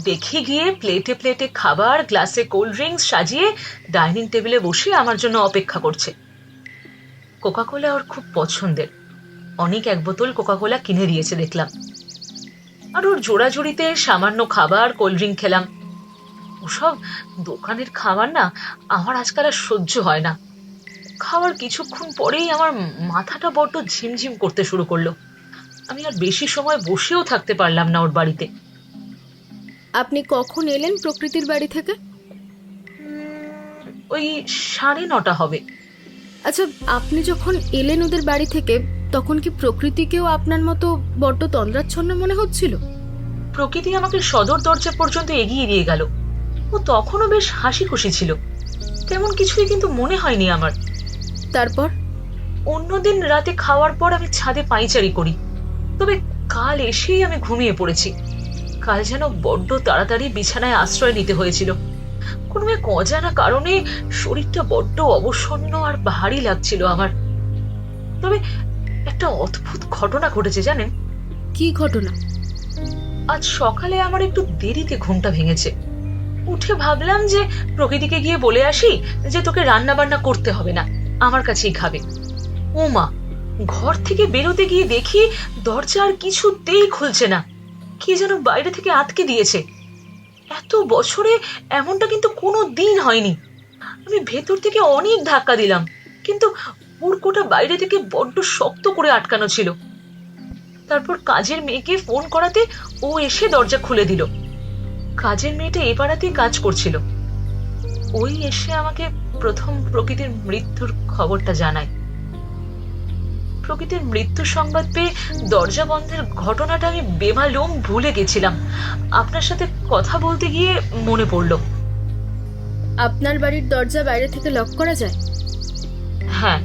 দেখে গিয়ে প্লেটে প্লেটে খাবার, গ্লাসে কোল্ড ড্রিঙ্কস সাজিয়ে ডাইনিং টেবিলে বসে আমার জন্য অপেক্ষা করছে। কোকাকোলা ওর খুব পছন্দের। অনেক 1 বোতল কোকাকোলা কিনে দিয়েছে দেখলাম। আর ওর জোড়াজুড়িতে সামান্য খাবার, কোল্ড ড্রিঙ্ক খেলাম। ওসব দোকানের খাবার না আমার আজকাল আর সহ্য হয় না। খাওয়ার কিছুক্ষণ পরেই আমার মাথাটা বড্ড ঝিমঝিম করতে শুরু করলো। আমি আর বেশি সময় বসেও থাকতে পারলাম না ওর বাড়িতে। আপনি কখন এলেন প্রকৃতির বাড়ি থেকে? ওই 9:30 হবে। আচ্ছা, আপনি যখন এলেন ওদের বাড়ি থেকে তখন কি প্রকৃতিকেও আপনার মতো বড্ড তন্দ্রাচ্ছন্ন মনে হচ্ছিল? প্রকৃতি আমাকে সদর দরজা পর্যন্ত এগিয়ে দিয়ে গেল। ও তখনও বেশ হাসি খুশি ছিল, তেমন কিছুই কিন্তু মনে হয়নি আমার। তারপর অন্যদিন রাতে খাওয়ার পর আমি ছাদে পায়চারি করি, তবে কাল এসেই আমি ঘুমিয়ে পড়েছি। কাল যেন বড্ড তাড়াতাড়ি বিছানায় আশ্রয় নিতে হয়েছিল। কোনো এক অজানা কারণে শরীরটা বড্ড অবসন্ন আর ভারী লাগছিল আমার। তবে একটা অদ্ভুত ঘটনা ঘটেছে জানেন? কি ঘটনা? আজ সকালে আমার একটু দেরিতে ঘুমটা ভেঙেছে। উঠে ভাবলাম যে প্রকৃতিকে গিয়ে বলে আসি যে তোকে রান্না বান্না করতে হবে না, আমার কাছেই খাবে। ও মা, ঘর থেকে বেরোতে গিয়ে দেখি দরজা আর কিছুতেই খুলছে না, কি যেন বাইরে থেকে আটকে দিয়েছে। এত বছরে এমনটা কিন্তু কোনো দিন হয়নি। আমি ভেতর থেকে অনেক ধাক্কা দিলাম, কিন্তু হুড়কোটা বাইরে থেকে বড্ড শক্ত করে আটকানো ছিল। তারপর কাজের মেয়েকে ফোন করাতে ও এসে দরজা খুলে দিল। কাজের মেয়েটা এ পাড়াতেই কাজ করছিল। ওই এসে আমাকে প্রথম প্রকৃতির মৃত্যুর খবরটা জানায়। প্রকৃতির মৃত্যু সংবাদ পেয়ে দরজা বন্ধের ঘটনাটা আমি বেমালুম ভুলে গেছিলাম। আপনার সাথে কথা বলতে গিয়ে মনে পড়লো। আপনার বাড়ির দরজা বাইরে থেকে লক করা যায়? হ্যাঁ,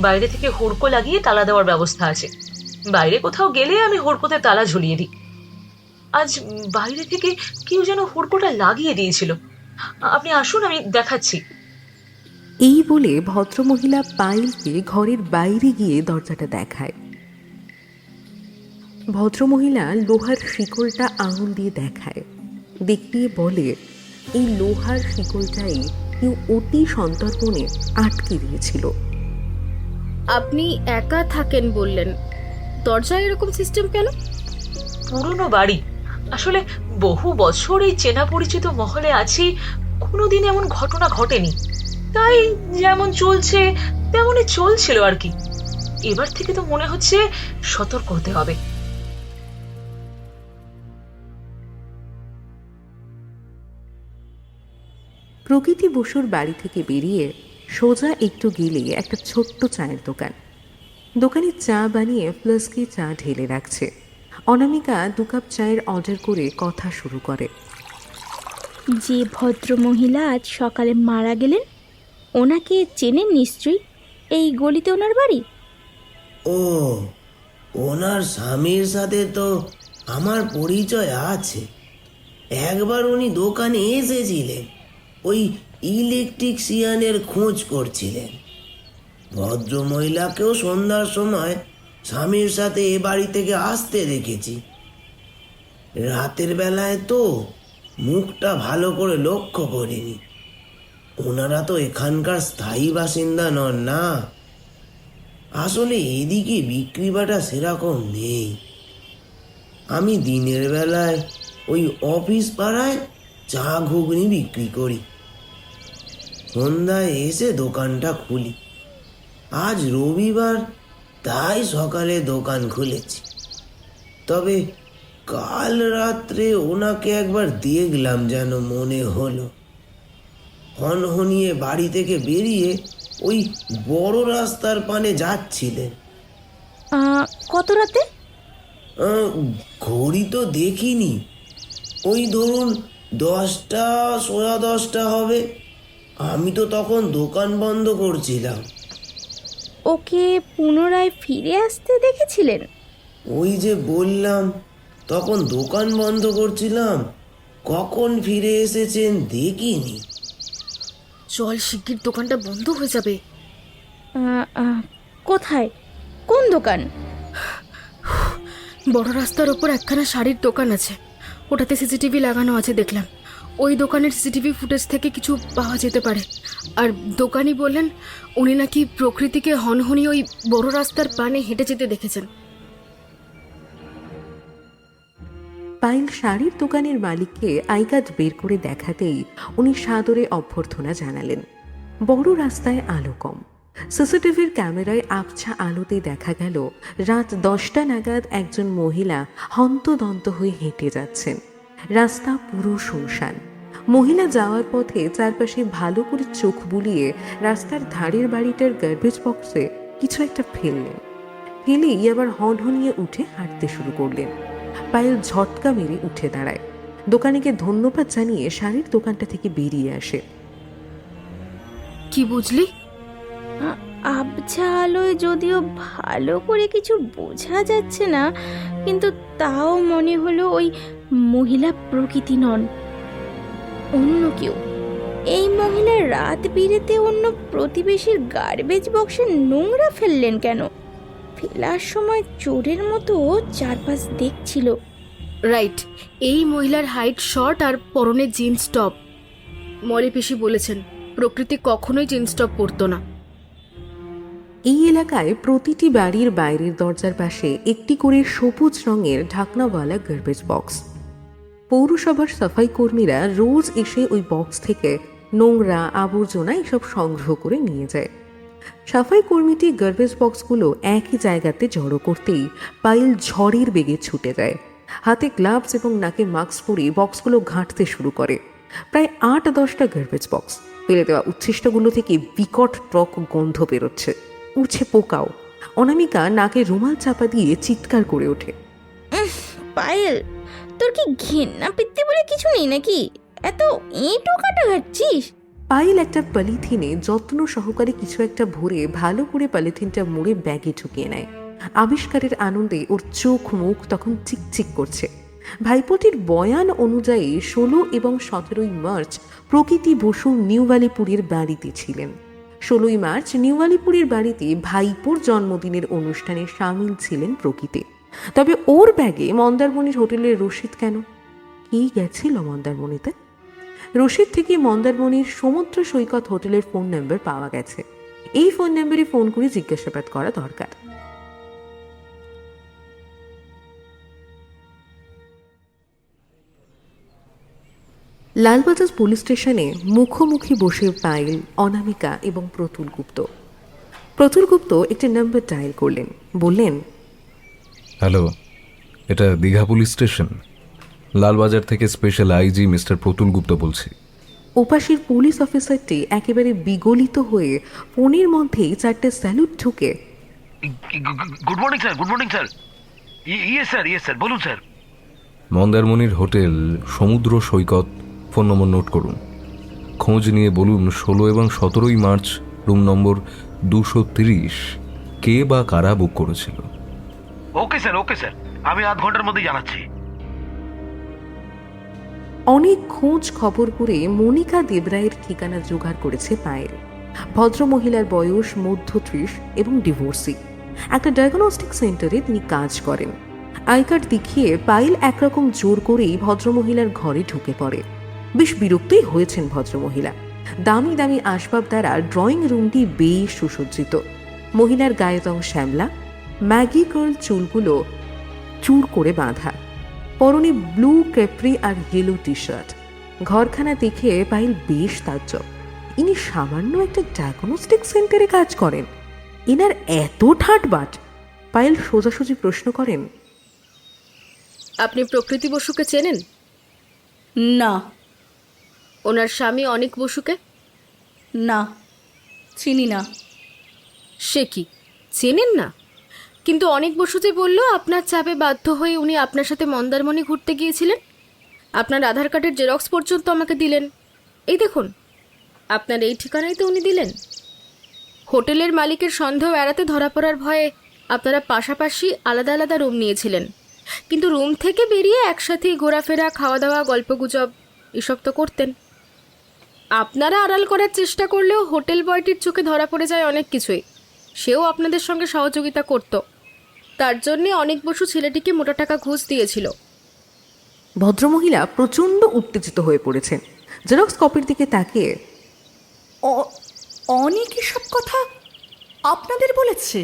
বাইরে থেকে হুড়কো লাগিয়ে তালা দেওয়ার ব্যবস্থা আছে। বাইরে কোথাও গেলে আমি হুড়কোতে তালা ঝুলিয়ে দিই। আজ বাইরে থেকে কেউ যেন হুড়কোটা লাগিয়ে দিয়েছিল। আপনি আসুন, আমি দেখাচ্ছি। এই বলে ভদ্রমহিলা পায়েলকে ঘরের বাইরে গিয়ে দরজাটা দেখায়। ভদ্রমহিলা লোহার শিকলটা আঙুল দিয়ে দেখায়, দেখিয়ে বলে এই লোহার শিকলটাই কেউ অতি সন্তর্পণে আটকে দিয়েছিল। আপনি একা থাকেন বললেন, দরজায় এরকম সিস্টেম কেন? পুরনো বাড়ি, আসলে বহু বছর এই চেনা পরিচিত মহলে আছি, কোনোদিন এমন ঘটনা ঘটেনি। তাই যেমন চলছে তেমনই চলছিল আর কি। এবার থেকে তো মনে হচ্ছে সতর্ক হতে হবে। প্রকৃতি বসুর বাড়ি থেকে বেরিয়ে সোজা একটু গেলে একটা ছোট্ট চায়ের দোকান। দোকানে চা বানিয়ে ফ্লাস্কে চা ঢেলে রাখছে। অনামিকা 2 কাপ চায়ের অর্ডার করে কথা শুরু করে। যে ভদ্র মহিলা আজ সকালে মারা গেলেন, ওনাকে চেনেন নিশ্চয়ই? এই গলিতে ওনার বাড়ি। ও, ওনার স্বামীর সাথে তো আমার পরিচয় আছে। একবার উনি দোকানে এসেছিলেন, ওই ইলেকট্রিশিয়ানের খোঁজ করছিলেন। ভদ্রমহিলাকেও সন্ধ্যার সময় স্বামীর সাথে এ বাড়ি থেকে আসতে দেখেছি। রাতের বেলায় তো মুখটা ভালো করে লক্ষ্য করিনি। ওনারা তো এখানকার স্থায়ী বাসিন্দা নন না। আসলে এদিকে বিক্রি বাটা সেরকম নেই। আমি দিনের বেলায় ওই অফিস পাড়ায় চা ঘুগনি বিক্রি করি, সন্ধ্যায় এসে দোকানটা খুলি। আজ রবিবার, তাই সকালে দোকান খুলেছি। তবে কাল রাত্রে ওনাকে একবার দেখলাম যেন মনে হলো। হনহনিয়ে বাড়ি থেকে বেরিয়ে ওই বড় রাস্তার পানে যাচ্ছিলেন। কত রাতে? ঘড়ি তো দেখিনি, ওই ধরুন 10টা, 10:15 হবে। আমি তো তখন দোকান বন্ধ করছিলাম। ওকে পুনরায় ফিরে আসতে দেখেছিলেন? ওই যে বললাম, তখন দোকান বন্ধ করছিলাম, কখন ফিরে এসেছেন দেখিনি। চল, শিগগির দোকানটা বন্ধ হয়ে যাবে। কোথায়? কোন দোকান? বড় রাস্তার ওপর একখানা শাড়ির দোকান আছে, ওটাতে সিসিটিভি লাগানো আছে দেখলাম। ওই দোকানের সিসিটিভি ফুটেজ থেকে কিছু পাওয়া যেতে পারে। আর দোকানি বললেন উনি নাকি প্রকৃতিকে হনহনি ওই বড় রাস্তার পানে হেঁটে যেতে দেখেছেন। পায়েল শাড়ির দোকানের মালিককে আই কার্ড বের করে দেখাতেই উনি সাদরে অভ্যর্থনা জানালেন। বড় রাস্তায় আলো কম, সিসিটিভির ক্যামেরায় আবছা আলোতে দেখা গেল রাত 10টা নাগাদ একজন মহিলা হন্তদন্ত হয়ে হেঁটে যাচ্ছেন। রাস্তা পুরো শুনশান। মহিলা যাওয়ার পথে চারপাশে ভালো করে চোখ বুলিয়ে রাস্তার ধারের বাড়িটার গার্বেজ বক্সে কিছু একটা ফেললেন। ফেলেই আবার হনহনিয়ে উঠে হাঁটতে শুরু করলেন। পায়েল ঝটকা মেরে উঠে দাঁড়ায়, দোকানিকে ধন্যবাদ জানিয়ে শাড়ির দোকানটা থেকে বেরিয়ে আসে। কি বুঝলি? আবছা আলোয় যদিও ভালো করে কিছু বোঝা যাচ্ছে না, কিন্তু তাও মনে হলো ওই মহিলা প্রকৃতি নন, অন্য কেউ। এই মহিলা রাত বিরেতে অন্য প্রতিবেশীর গার্বেজ বক্সে নোংরা ফেললেন কেন? ফেলার সময় চোরের মতো চারপাশ দেখছিল। রাইট, এই মহিলার হাইট শর্ট আর পরনে জিন্স টপ। মলি পিসি বলেছেন প্রকৃতি কখনোই জিন্স টপ পরতো না। এই এলাকায় প্রতিটি বাড়ির বাইরের দরজার পাশে একটি করে সবুজ রঙের ঢাকনাওয়ালা গার্বেজ বক্স। পৌরসভার সাফাই কর্মীরা রোজ এসে ওই বক্স থেকে নোংরা আবর্জনা এসব সংগ্রহ করে নিয়ে যায়। সাফাই কর্মীটি গার্বেজ বক্সগুলো একই জায়গাতে জড়ো করতেই পায়েল ঝড়ের বেগে ছুটে যায়। হাতে গ্লাভস এবং নাকে মাস্ক পরে বক্সগুলো ঘাঁটতে শুরু করে। প্রায় 8-10টা গার্বেজ বক্স। ফেলে দেওয়া উচ্ছিষ্টগুলো থেকে বিকট টক গন্ধ বেরোচ্ছে, উঠছে পোকাও। অনামিকা নাকে রুমাল চাপা দিয়ে চিৎকার করে ওঠে, পায়েল, তোর কি ঘেন্না পিত্তি বলে কিছু নেই নাকি? এত এঁটো কাটা ঘাটছিস? পায়েল একটা পলিথিনে যত্ন সহকারে কিছু একটা ভরে ভালো করে পলিথিনটা মুড়ে ব্যাগে ঢুকিয়ে নেয়। আবিষ্কারের আনন্দে ওর চোখ মুখ তখন চিকচিক করছে। ভাইপোটির বয়ান অনুযায়ী 16 এবং 17 মার্চ প্রকৃতি বসু নিউ আলিপুরের বাড়িতে ছিলেন। 16 মার্চ নিউ আলিপুরের বাড়িতে ভাইপোর জন্মদিনের অনুষ্ঠানে সামিল ছিলেন প্রকৃতি। তবে ওর ব্যাগে মন্দারমণির হোটেলের রসিদ কেন? কি গেছিল মন্দারমণিতে? রশিদ থেকে মন্দারমণির সমুদ্র সৈকত হোটেলের ফোন নাম্বার পাওয়া গেছে। এই ফোন নাম্বারে ফোন করে জিজ্ঞাসাবাদ করা দরকার। লালবাজার পুলিশ স্টেশনে মুখোমুখি বসে পায়েল, অনামিকা এবং প্রতুল গুপ্ত। প্রতুল গুপ্ত একটি নাম্বার ডায়াল করলেন, বললেন, হ্যালো, এটা দীঘা পুলিশ স্টেশন। লালবাজার থেকে special IG mister Pratul Gupta বলছি। ওপাশের পুলিশ অফিসারটি একেবারে বিগলিত হয়ে ফোনের মধ্যেই 4টে স্যালুট ঠুকে, good morning sir, good morning sir. Yes sir, yes sir, বলুন স্যার। মন্দারমণির হোটেল সমুদ্র সৈকত, ফোন নম্বর নোট করুন। খোঁজ নিয়ে বলুন 16 এবং 17 মার্চ রুম নম্বর 230 কে বা কারা বুক করেছিল। ওকে স্যার, ওকে স্যার, আমি আধ ঘন্টার মধ্যে জানাচ্ছি। অনেক খোঁজ খবর করে মনিকা দেবরায়ের ঠিকানা জোগাড় করেছে পায়েল। ভদ্রমহিলার বয়স মধ্য 30 এবং ডিভোর্সি। একটা ডায়াগনস্টিক সেন্টারে তিনি কাজ করেন। আই কার্ড দেখিয়ে পায়েল একরকম জোর করেই ভদ্রমহিলার ঘরে ঢুকে পড়ে। বেশ বিরক্তই হয়েছেন ভদ্রমহিলা। দামি দামি আসবাব দ্বারা ড্রয়িং রুমটি বেশ সুসজ্জিত। মহিলার গায়ের রং শ্যামলা, ম্যাগি কার্ল চুলগুলো চুর করে বাঁধা, পরনে ব্লু ক্যাপ্রি আর ইয়েলো টি শার্ট। ঘরখানা দেখে পায়েল বেশ তাজ্জব। ইনি সামান্য একটা ডায়াগনস্টিক সেন্টারে কাজ করেন, এনার এত ঠাটবাট? পায়েল সোজাসুজি প্রশ্ন করেন, আপনি প্রকৃতি বসুকে চেনেন? না। ওনার স্বামী অনিক বসুকে? না, চিনি না। সে কি, চেনেন না? কিন্তু অনেক বসু যে বলল আপনার চাপে বাধ্য হয়ে উনি আপনার সাথে মন্দারমণি ঘুরতে গিয়েছিলেন। আপনার আধার কার্ডের জেরক্স পর্যন্ত আমাকে দিলেন। এই দেখুন, আপনার এই ঠিকানাই তো উনি দিলেন। হোটেলের মালিকের সন্দেহ এড়াতে ধরা পড়ার ভয়ে আপনারা পাশাপাশি আলাদা আলাদা রুম নিয়েছিলেন, কিন্তু রুম থেকে বেরিয়ে একসাথেই ঘোরাফেরা, খাওয়া দাওয়া, গল্পগুজব এসব তো করতেন। আপনারা আড়াল করার চেষ্টা করলেও হোটেল বয়টির চোখে ধরা পড়ে যায় অনেক কিছুই। সেও আপনাদের সঙ্গে সহযোগিতা করত। তার জন্যে অনেক বসু ছেলেটিকে মোটা টাকা ঘুষ দিয়েছিল। ভদ্রমহিলা প্রচণ্ড উত্তেজিত হয়ে পড়েছেন। জেরক্স কপির দিকে তাকিয়ে, অনেক এসব কথা আপনাদের বলেছে?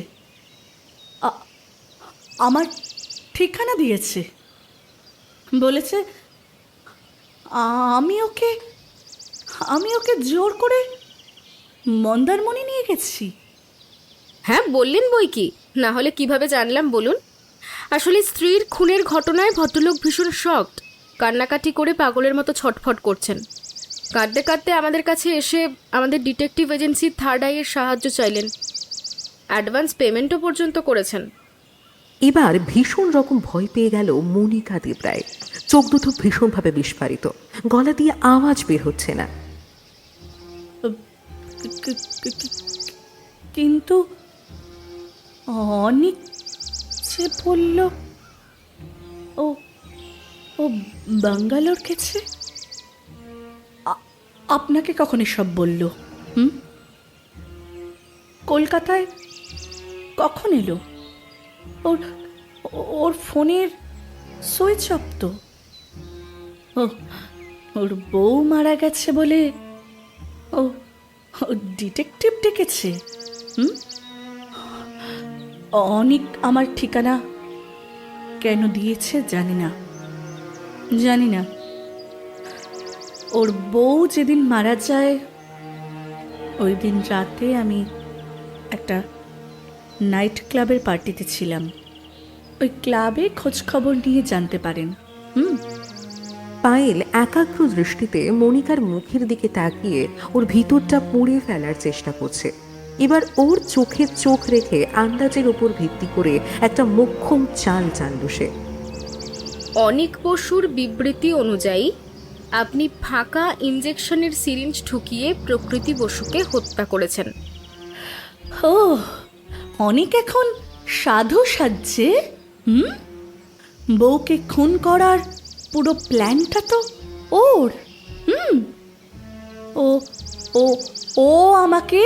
আমার ঠিকানা দিয়েছে, বলেছে আমি ওকে জোর করে মন্দারমণি নিয়ে গেছি। হ্যাঁ বললেন বই কি, না হলে কিভাবে জানলাম বলুন? আসলে স্ত্রীর খুনের ঘটনায় ভদ্রলোক ভীষণ শকড, কান্নাকাটি করে পাগলের মতো ছটফট করছেন। কাঁদতে কাঁদতে আমাদের কাছে এসে আমাদের ডিটেকটিভ এজেন্সি থার্ড আইয়ের সাহায্য চাইলেন। অ্যাডভান্স পেমেন্টও পর্যন্ত করেছেন। এবার ভীষণ রকম ভয় পেয়ে গেল মনিকা দেবরায়। চোখ দুটো ভীষণভাবে বিস্ফারিত, গলা দিয়ে আওয়াজ বের হচ্ছে না। কিন্তু অনেক যে বলল ও ও ব্যাঙ্গালোর গেছে। আপনাকে কখন এসব বলল? কলকাতায় কখন এলো? ওর ফোনের সুইচ অফ তো। ওর বউ মারা গেছে বলে ও ডিটেকটিভ ডেকেছে। অনেক আমার ঠিকানা কেন দিয়েছে জানি না। ওর বউ যেদিন মারা যায় ওই দিন রাতে আমি একটা নাইট ক্লাবের পার্টিতে ছিলাম। ওই ক্লাবে খোঁজ খবর নিয়ে জানতে পারেন। পায়েল একাগ্র দৃষ্টিতে মনিকার মুখের দিকে তাকিয়ে ওর ভিতরটা পুড়ে ফেলার চেষ্টা করছে। এবার ওর চোখে চোখ রেখে আন্দাজের উপর ভিত্তি করে একটা মোক্ষম চাল চালল সে। অনেক বসুর বিবৃতি অনুযায়ী আপনি ফাঁকা ইনজেকশনের সিরিঞ্জ ঢুকিয়ে প্রকৃতি বসুকে হত্যা করেছেন। ও, অনেক এখন সাধু সাজছে। বউকে খুন করার পুরো প্ল্যানটা তো ওর। ও ও ও আমাকে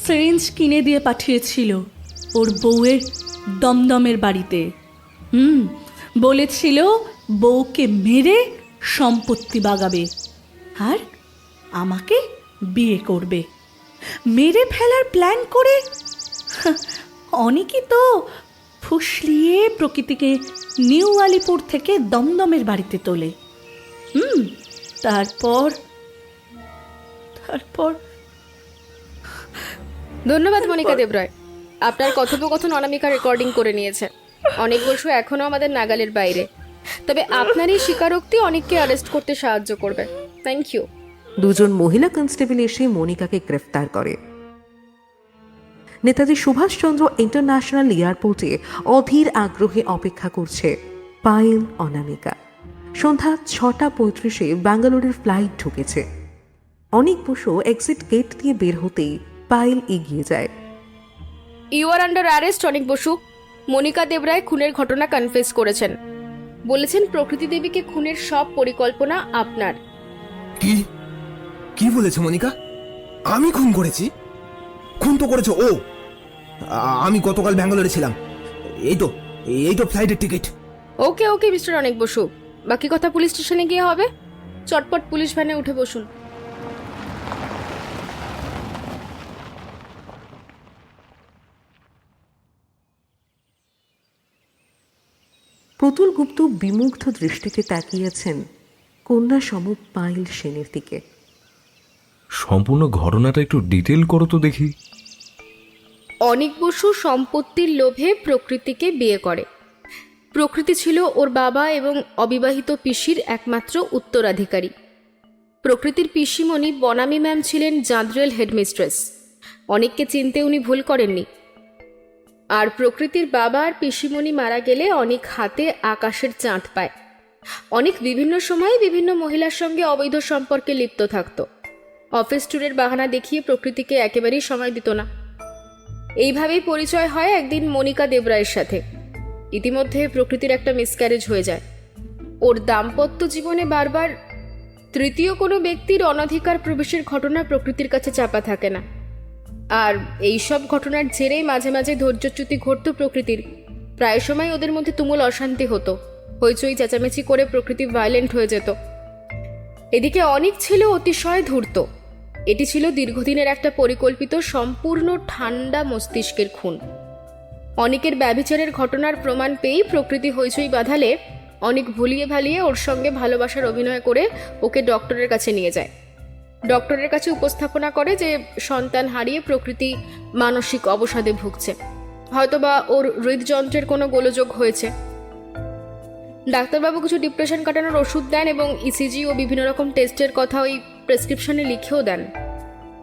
সিরিঞ্জ কিনে দিয়ে পাঠিয়েছিল ওর বউয়ের দমদমের বাড়িতে। বলেছিল বউকে মেরে সম্পত্তি বাগাবে আর আমাকে বিয়ে করবে। মেরে ফেলার প্ল্যান করে অনেকই তো ফুসলিয়ে প্রকৃতিকে নিউ আলিপুর থেকে দমদমের বাড়িতে তোলে। তারপর ধন্যবাদ মনিকা দেবরায়, আপনার কথোপকথন অনামিকা রেকর্ডিং করে নিয়েছে। অনেক বসু এখনো আমাদের নাগালের বাইরে, তবে আপনার এই স্বীকারোক্তি অনেককে অ্যারেস্ট করতে সাহায্য করবে। Thank you. দুজন মহিলা কনস্টেবল এসে মনিকাকে গ্রেফতার করে। নেতাজি সুভাষচন্দ্র ইন্টারন্যাশনাল এয়ারপোর্টে অধীর আগ্রহে অপেক্ষা করছে পায়েল, অনামিকা। সন্ধ্যা 6:35 ব্যাঙ্গালোরের ফ্লাইট ঢুকেছে। অনেক বসু এক্সিট গেট দিয়ে বের হতেই পায়েল এগিয়ে যায়। ইউ আর আন্ডার অ্যারেস্ট অনেক বসু। মনিকা দেবরায় খুনের ঘটনা কনফেস করেছেন। বলেছেন প্রকৃতি দেবীকে খুনের সব পরিকল্পনা আপনার। কি কি বলেছে মনিকা? আমি খুন করেছি? খুন তো করেছে ও। আমি গতকাল ব্যাঙ্গালোরে ছিলাম। এই তো ফ্লাইটের টিকিট। ওকে মিস্টার অনেক বসু, বাকি কথা পুলিশ স্টেশনে গিয়ে হবে। চটপট পুলিশ ভ্যানে উঠে বসুন। প্রতুল গুপ্ত বিমুগ্ধ দৃষ্টিতে তাকিয়েছেন কন্যা সম পায়েল সেনের দিকে। সম্পূর্ণ ঘটনাটা একটু ডিটেল করো তো দেখি। অনেক বসু সম্পত্তির লোভে প্রকৃতিকে বিয়ে করে। প্রকৃতি ছিল ওর বাবা এবং অবিবাহিত পিসির একমাত্র উত্তরাধিকারী। প্রকৃতির পিসিমণি বনামি ম্যাম ছিলেন জাঁদরেল হেডমিস্ট্রেস। অনেককে চিনতে উনি ভুল করেননি। আর প্রকৃতির বাবা আর পিসিমণি মারা গেলে অনেক হাতে আকাশের চাঁদ পায়। অনেক বিভিন্ন সময়ে বিভিন্ন মহিলার সঙ্গে অবৈধ সম্পর্কে লিপ্ত থাকত। অফিস ট্যুরের বাহানা দেখিয়ে প্রকৃতিকে একেবারেই সময় দিত না। এইভাবেই পরিচয় হয় একদিন মনিকা দেবরায়ের সাথে। ইতিমধ্যে প্রকৃতির একটা মিসক্যারেজ হয়ে যায়। ওর দাম্পত্য জীবনে বারবার তৃতীয় কোনো ব্যক্তির অনধিকার প্রবেশের ঘটনা প্রকৃতির কাছে চাপা থাকে না। আর এইসব ঘটনার জেরেই মাঝে মাঝে ধৈর্যচ্যুতি ঘটত প্রকৃতির। প্রায় সময় ওদের মধ্যে তুমুল অশান্তি হতো, হইচই চেঁচামেচি করে প্রকৃতি ভায়োলেন্ট হয়ে যেত। এদিকে অনেক ছিল অতিশয় ধূর্ত। এটি ছিল দীর্ঘদিনের একটা পরিকল্পিত সম্পূর্ণ ঠান্ডা মস্তিষ্কের খুন। অনেকের ব্যভিচারের ঘটনার প্রমাণ পেয়েই প্রকৃতি হইচই বাঁধালে অনেক ভুলিয়ে ভালিয়ে ওর সঙ্গে ভালোবাসার অভিনয় করে ওকে ডক্টরের কাছে নিয়ে যায়। ডক্টরের কাছে উপস্থাপনা করে যে সন্তান হারিয়ে প্রকৃতি মানসিক অবসাদে ভুগছে, হয়তোবা ওর হৃদযন্ত্রের কোনো গোলযোগ হয়েছে। ডাক্তারবাবু কিছু ডিপ্রেশন কাটানোর ওষুধ দেন এবং ইসিজি ও বিভিন্ন রকম টেস্টের কথা ওই প্রেসক্রিপশনে লিখেও দেন,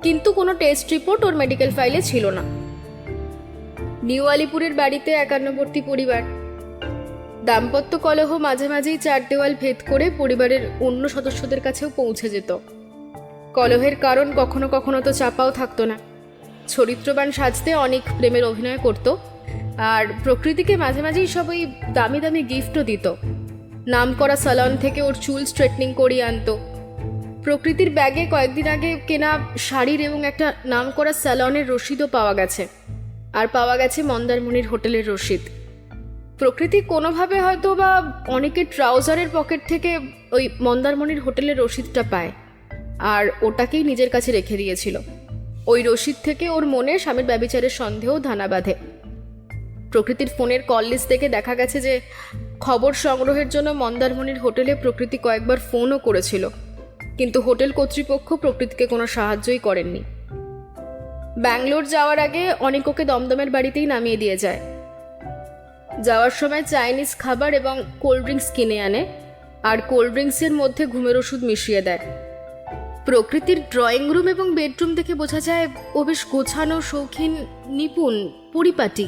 কিন্তু কোনো টেস্ট রিপোর্ট ওর মেডিকেল ফাইলে ছিল না। নিউ আলিপুরের বাড়িতে একান্নবর্তী পরিবার। দাম্পত্য কলহ মাঝে মাঝেই চার দেওয়াল ভেদ করে পরিবারের অন্য সদস্যদের কাছেও পৌঁছে যেত। কলহের কারণ কখনো কখনো তো চাপাও থাকতো না। চরিত্রবান সাজতে অনেক প্রেমের অভিনয় করত, আর প্রকৃতিকে মাঝে মাঝেই সব ওই দামি দামি গিফটও দিত। নামকরা স্যালন থেকে ওর চুল স্ট্রেটনিং করিয়ে আনতো। প্রকৃতির ব্যাগে কয়েকদিন আগে কেনা শাড়ির এবং একটা নামকরা স্যালনের রসিদও পাওয়া গেছে। আর পাওয়া গেছে মন্দারমণির হোটেলের রসিদ। প্রকৃতি কোনোভাবে হয়তো বা অনেকের ট্রাউজারের পকেট থেকে ওই মন্দারমণির হোটেলের রসিদটা পায়, আর ওটাকেই নিজের কাছে রেখে দিয়েছিল। ওই রসিদ থেকে ওর মনে স্বামীর ব্যভিচারের সন্দেহ ধানা বাঁধে। প্রকৃতির ফোনের কল লিস্ট থেকে দেখা গেছে যে খবর সংগ্রহের জন্য মন্দারমণির হোটেলে প্রকৃতি কয়েকবার ফোনও করেছিল, কিন্তু হোটেল কর্তৃপক্ষ প্রকৃতিকে কোনো সাহায্যই করেননি। ব্যাঙ্গালোর যাওয়ার আগে অনেক ওকে দমদমের বাড়িতেই নামিয়ে দিয়ে যায়। যাওয়ার সময় চাইনিজ খাবার এবং কোল্ড ড্রিঙ্কস কিনে আনে, আর কোল্ড ড্রিঙ্কসের মধ্যে ঘুমের ওষুধ মিশিয়ে দেয়। প্রকৃতির ড্রয়িং রুম এবং বেডরুম দেখে বোঝা যায় ও বেশ গোছানো, শৌখিন, নিপুণ, পরিপাটি।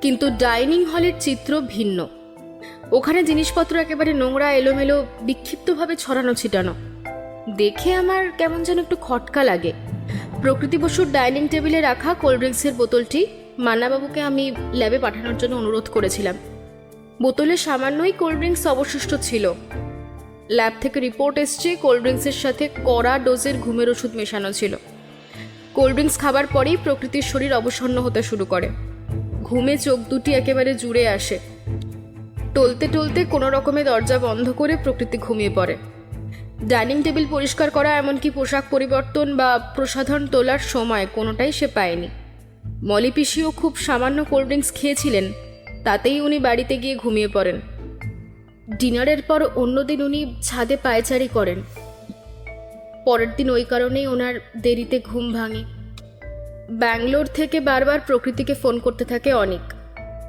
কিন্তু ডাইনিং হলের চিত্র ভিন্ন। ওখানে জিনিসপত্র একেবারে নোংরা, এলোমেলো, বিক্ষিপ্তভাবে ছড়ানো ছিটানো। দেখে আমার কেমন যেন একটু খটকা লাগে। প্রকৃতি বসুর ডাইনিং টেবিলে রাখা কোল্ড ড্রিঙ্কসের বোতলটি মান্নাবাবুকে আমি ল্যাবে পাঠানোর জন্য অনুরোধ করেছিলাম। বোতলে সামান্যই কোল্ড ড্রিঙ্কস অবশিষ্ট ছিল। ল্যাব থেকে রিপোর্ট এসছে কোল্ড ড্রিঙ্কসের সাথে কড়া ডোজের ঘুমের ওষুধ মেশানো ছিল। কোল্ড ড্রিঙ্কস খাবার পরেই প্রকৃতির শরীর অবসন্ন হতে শুরু করে। ঘুমে চোখ দুটি একেবারে জুড়ে আসে। টলতে টলতে কোনো রকমে দরজা বন্ধ করে প্রকৃতি ঘুমিয়ে পড়ে। ডাইনিং টেবিল পরিষ্কার করা, এমনকি পোশাক পরিবর্তন বা প্রসাধন তোলার সময় কোনোটাই সে পায়নি। মলি পিসিও খুব সামান্য কোল্ড ড্রিঙ্কস খেয়েছিলেন, তাতেই উনি বাড়িতে গিয়ে ঘুমিয়ে পড়েন। ডিনারের পর অন্যদিন উনি ছাদে পায়চারি করেন। পরের দিন ওই কারণেই ওনার দেরিতে ঘুম ভাঙে। ব্যাঙ্গালোর থেকে বারবার প্রকৃতিকে ফোন করতে থাকে অনেক।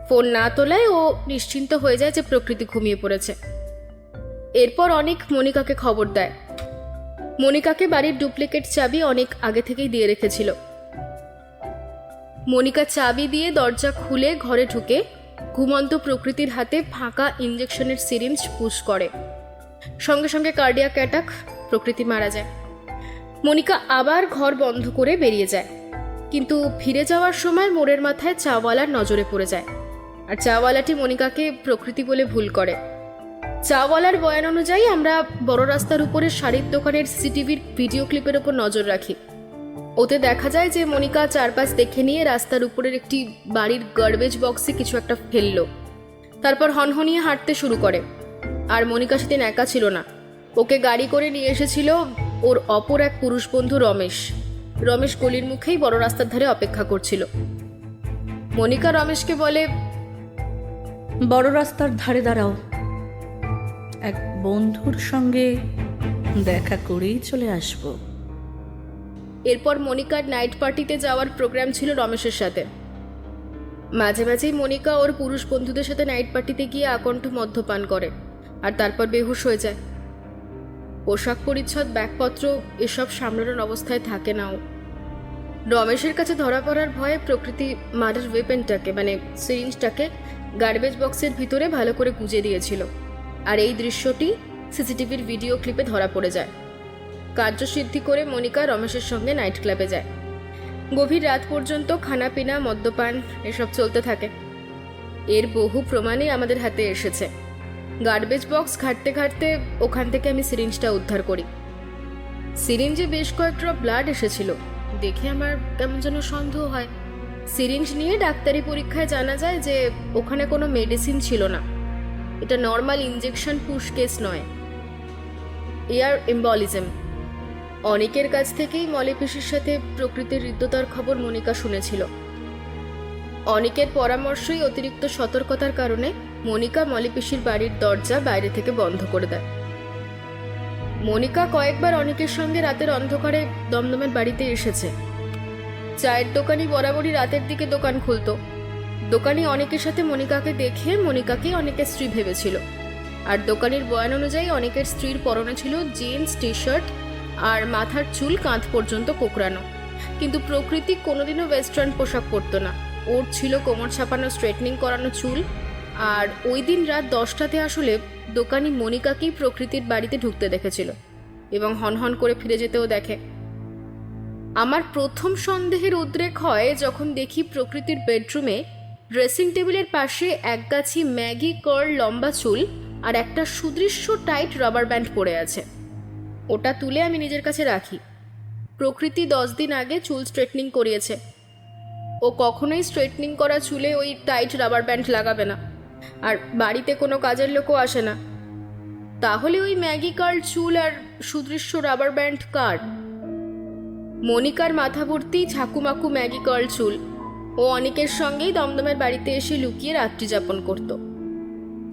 ফোন না তোলায় ও নিশ্চিন্ত হয়ে যায় যে প্রকৃতি ঘুমিয়ে পড়েছে। এরপর অনেক মনিকাকে খবর দেয়। মনিকাকে বাড়ির ডুপ্লিকেট চাবি অনেক আগে থেকেই দিয়ে রেখেছিল। মনিকা চাবি দিয়ে দরজা খুলে ঘরে ঢুকে ঘুমন্ত প্রকৃতির হাতে ফাঁকা ইঞ্জেকশনের সিরিঞ্জ পুশ করে। সঙ্গে সঙ্গে কার্ডিয়াক অ্যাটাক, প্রকৃতি মারা যায়। মনিকা আবার ঘর বন্ধ করে বেরিয়ে যায়, কিন্তু ফিরে যাওয়ার সময় মোড়ের মাথায় চাওয়ালার নজরে পড়ে যায়। আর চাওয়ালাটি মনিকাকে প্রকৃতি বলে ভুল করে। চাওয়ালার বয়ান অনুযায়ী আমরা বড় রাস্তার উপরে শাড়ির দোকানের সিসিটিভির ভিডিও ক্লিপের ওপর নজর রাখি। ওতে দেখা যায় যে মনিকা চারপাশ দেখে নিয়ে রাস্তার উপরের একটি বাড়ির গার্বেজ বক্সে কিছু একটা ফেলল। তারপর হনহনিয়ে হাঁটতে শুরু করে। আর মনিকা সেদিন একা ছিল না, ওকে গাড়ি করে নিয়ে এসেছিল ওর অপর এক পুরুষ বন্ধু রমেশ। রমেশ গলির মুখেই বড় রাস্তার ধারে অপেক্ষা করছিল। মনিকা রমেশকে বলে, বড় রাস্তার ধারে দাঁড়াও, এক বন্ধুর সঙ্গে দেখা করেই চলে আসব। এরপর মনিকার নাইট পার্টিতে যাওয়ার প্রোগ্রাম ছিল রমেশের সাথে। মাঝে মাঝেই মনিকা ওর পুরুষ বন্ধুদের সাথে নাইট পার্টিতে গিয়ে আকণ্ঠ মদ্যপান করে আর তারপর বেহুশ হয়ে যায়। পোশাক পরিচ্ছদ, ব্যাগপত্র এসব সামলানোর অবস্থায় থাকে না ও। রমেশের কাছে ধরা পড়ার ভয়ে প্রকৃতি মার্ডার ওয়েপেনটাকে মানে সিরিঞ্জটাকে গার্বেজ বক্সের ভিতরে ভালো করে গুজে দিয়েছিল। আর এই দৃশ্যটি সিসিটিভির ভিডিও ক্লিপে ধরা পড়ে যায়। কার্যসিদ্ধি করে মনিকা রমেশের সঙ্গে নাইট ক্লাবে যায়। গভীর রাত পর্যন্ত খানাপিনা, মদ্যপান এসব চলতে থাকে। এর বহু প্রমাণই আমাদের হাতে এসেছে। গার্বেজ বক্স ঘাঁটতে ঘাঁটতে ওখান থেকে আমি সিরিঞ্জটা উদ্ধার করি। সিরিঞ্জে বেশ কয়েক ড্রপ ব্লাড এসেছিল। দেখে আমার কেমন যেন সন্দেহ হয়। সিরিঞ্জ নিয়ে ডাক্তারি পরীক্ষায় জানা যায় যে ওখানে কোনো মেডিসিন ছিল না। এটা নর্মাল ইনজেকশন পুশ কেস নয়, এয়ার এম্বলিজম। অনেকের কাছ থেকেই মলি পিসির সাথে প্রকৃতির হৃদ্যতার খবর মনিকা শুনেছিল। অনেকের পরামর্শই অতিরিক্ত সতর্কতার কারণে মনিকা মলি পিসির বাড়ির দরজা বাইরে থেকে বন্ধ করে দেয়। মনিকা কয়েকবার অনেকের সঙ্গে রাতের অন্ধকারে দমদমের বাড়িতে এসেছে। চায়ের দোকানি বরাবরই রাতের দিকে দোকান খুলতো। দোকানি অনেকের সাথে মনিকাকে দেখে মনিকাকে অনেকের স্ত্রী ভেবেছিল। আর দোকানির বয়ান অনুযায়ী অনেকের স্ত্রীর পরনে ছিল জিন্স, টি শার্ট আর মাথার চুল কাঁধ পর্যন্ত কোকড়ানো। কিন্তু প্রকৃতি কোনোদিনও ওয়েস্টার্ন পোশাক পরতো না। ওর ছিল কোমর ছাপানো স্ট্রেটনিং করানো চুল। আর ওই দিন রাত 10টাতে আসলে দোকানি মনিকাকেই প্রকৃতির বাড়িতে ঢুকতে দেখেছিল এবং হনহন করে ফিরে যেতেও দেখে। আমার প্রথম সন্দেহের উদ্রেক হয় যখন দেখি প্রকৃতির বেডরুমে ড্রেসিং টেবিলের পাশে একগাছি ম্যাগি কার্ল লম্বা চুল আর একটা সুদৃশ্য টাইট রাবার ব্যান্ড পড়ে আছে। ওটা তুলে আমি নিজের কাছে রাখি। প্রকৃতি 10 দিন আগে চুল স্ট্রেটনিং করিয়েছে। ও কখনোই স্ট্রেটনিং করা চুলে ওই টাইট রাবার ব্যান্ড লাগাবে না। আর বাড়িতে কোনো কাজের লোকও আসে না। তাহলে ওই ম্যাগি কার্ল চুল আর সুদৃশ্য রাবার ব্যান্ড কার? মনিকার মাথা ভর্তি ঝাঁকুমাকু ম্যাগি কার্ল চুল। ও অনেকের সঙ্গেই দমদমের বাড়িতে এসে লুকিয়ে রাত্রি যাপন করত।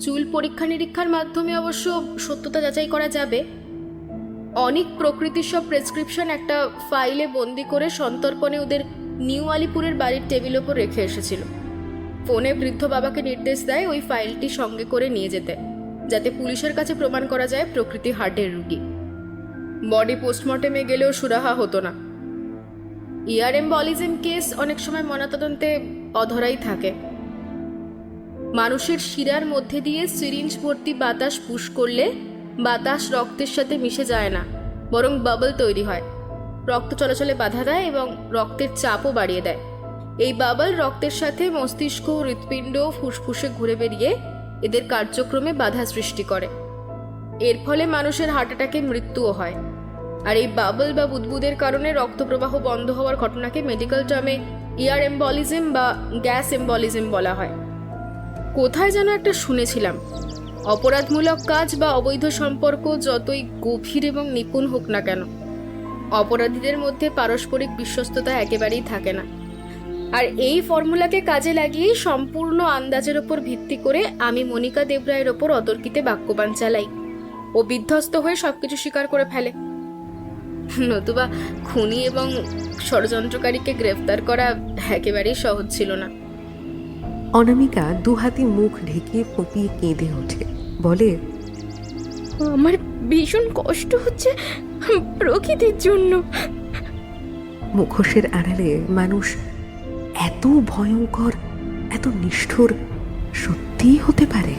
চুল পরীক্ষা নিরীক্ষার মাধ্যমে অবশ্য সত্যতা যাচাই করা যাবে। অনেক প্রকৃতির সব প্রেসক্রিপশন একটা ফাইলে বন্দি করে সন্তর্পণে ওদের নিউ আলিপুরের বাড়ির টেবিল ওপর রেখে এসেছিল। ফোনে বৃদ্ধ বাবাকে নির্দেশ দেয় ওই ফাইলটি সঙ্গে করে নিয়ে যেতে, যাতে পুলিশের কাছে প্রমাণ করা যায় প্রকৃতি হার্টের রোগী। বডি পোস্টমর্টেমে গেলেও সুরাহা হতো না। ইয়ার এম্বলিজম কেস অনেক সময় ময়নাতদন্তে অধরাই থাকে। মানুষের শিরার মধ্যে দিয়ে সিরিঞ্জ ভর্তি বাতাস পুশ করলে বাতাস রক্তের সাথে মিশে যায় না, বরং বাবল তৈরি হয়। রক্ত চলাচলে বাধা দেয় এবং রক্তের চাপও বাড়িয়ে দেয়। এই বাবল রক্তের সাথে মস্তিষ্ক, হৃৎপিণ্ড, ফুসফুসে ঘুরে বেরিয়ে এদের কার্যক্রমে বাধা সৃষ্টি করে। এর ফলে মানুষের হার্ট অ্যাটাকে মৃত্যুও হয়। আর এই বাবল বা বুদবুদের কারণে রক্তপ্রবাহ বন্ধ হওয়ার ঘটনাকে মেডিকেল টার্মে এয়ার এম্বলিজম বা গ্যাস এম্বলিজম বলা হয়। কোথায় যেন একটা শুনেছিলাম, অপরাধমূলক কাজ বা অবৈধ সম্পর্ক যতই গভীর এবং নিপুণ হোক না কেন, অপরাধীদের মধ্যে পারস্পরিক বিশ্বস্ততা একেবারেই থাকে না। আর এই ফর্মুলাকে কাজে লাগিয়ে সম্পূর্ণ আন্দাজের ওপর ভিত্তি করে আমি মনিকা দেবরায়ের ওপর অতর্কিতে বাক্যবাণ চালাই। ও বিধ্বস্ত হয়ে সবকিছু স্বীকার করে ফেলে। নতুবা খুনি এবং ষড়যন্ত্রকারীকে গ্রেফতার করা একেবারেই সহজ ছিল না। অনামিকা দুহাতে মুখ ঢেকে ফুঁপিয়ে কেঁদে ওঠে, বলে, আমার ভীষণ কষ্ট হচ্ছে প্রকৃতির জন্য। মুখোশের আড়ালে মানুষ এত ভয়ঙ্কর, এত নিষ্ঠুর সত্যিই হতে পারে?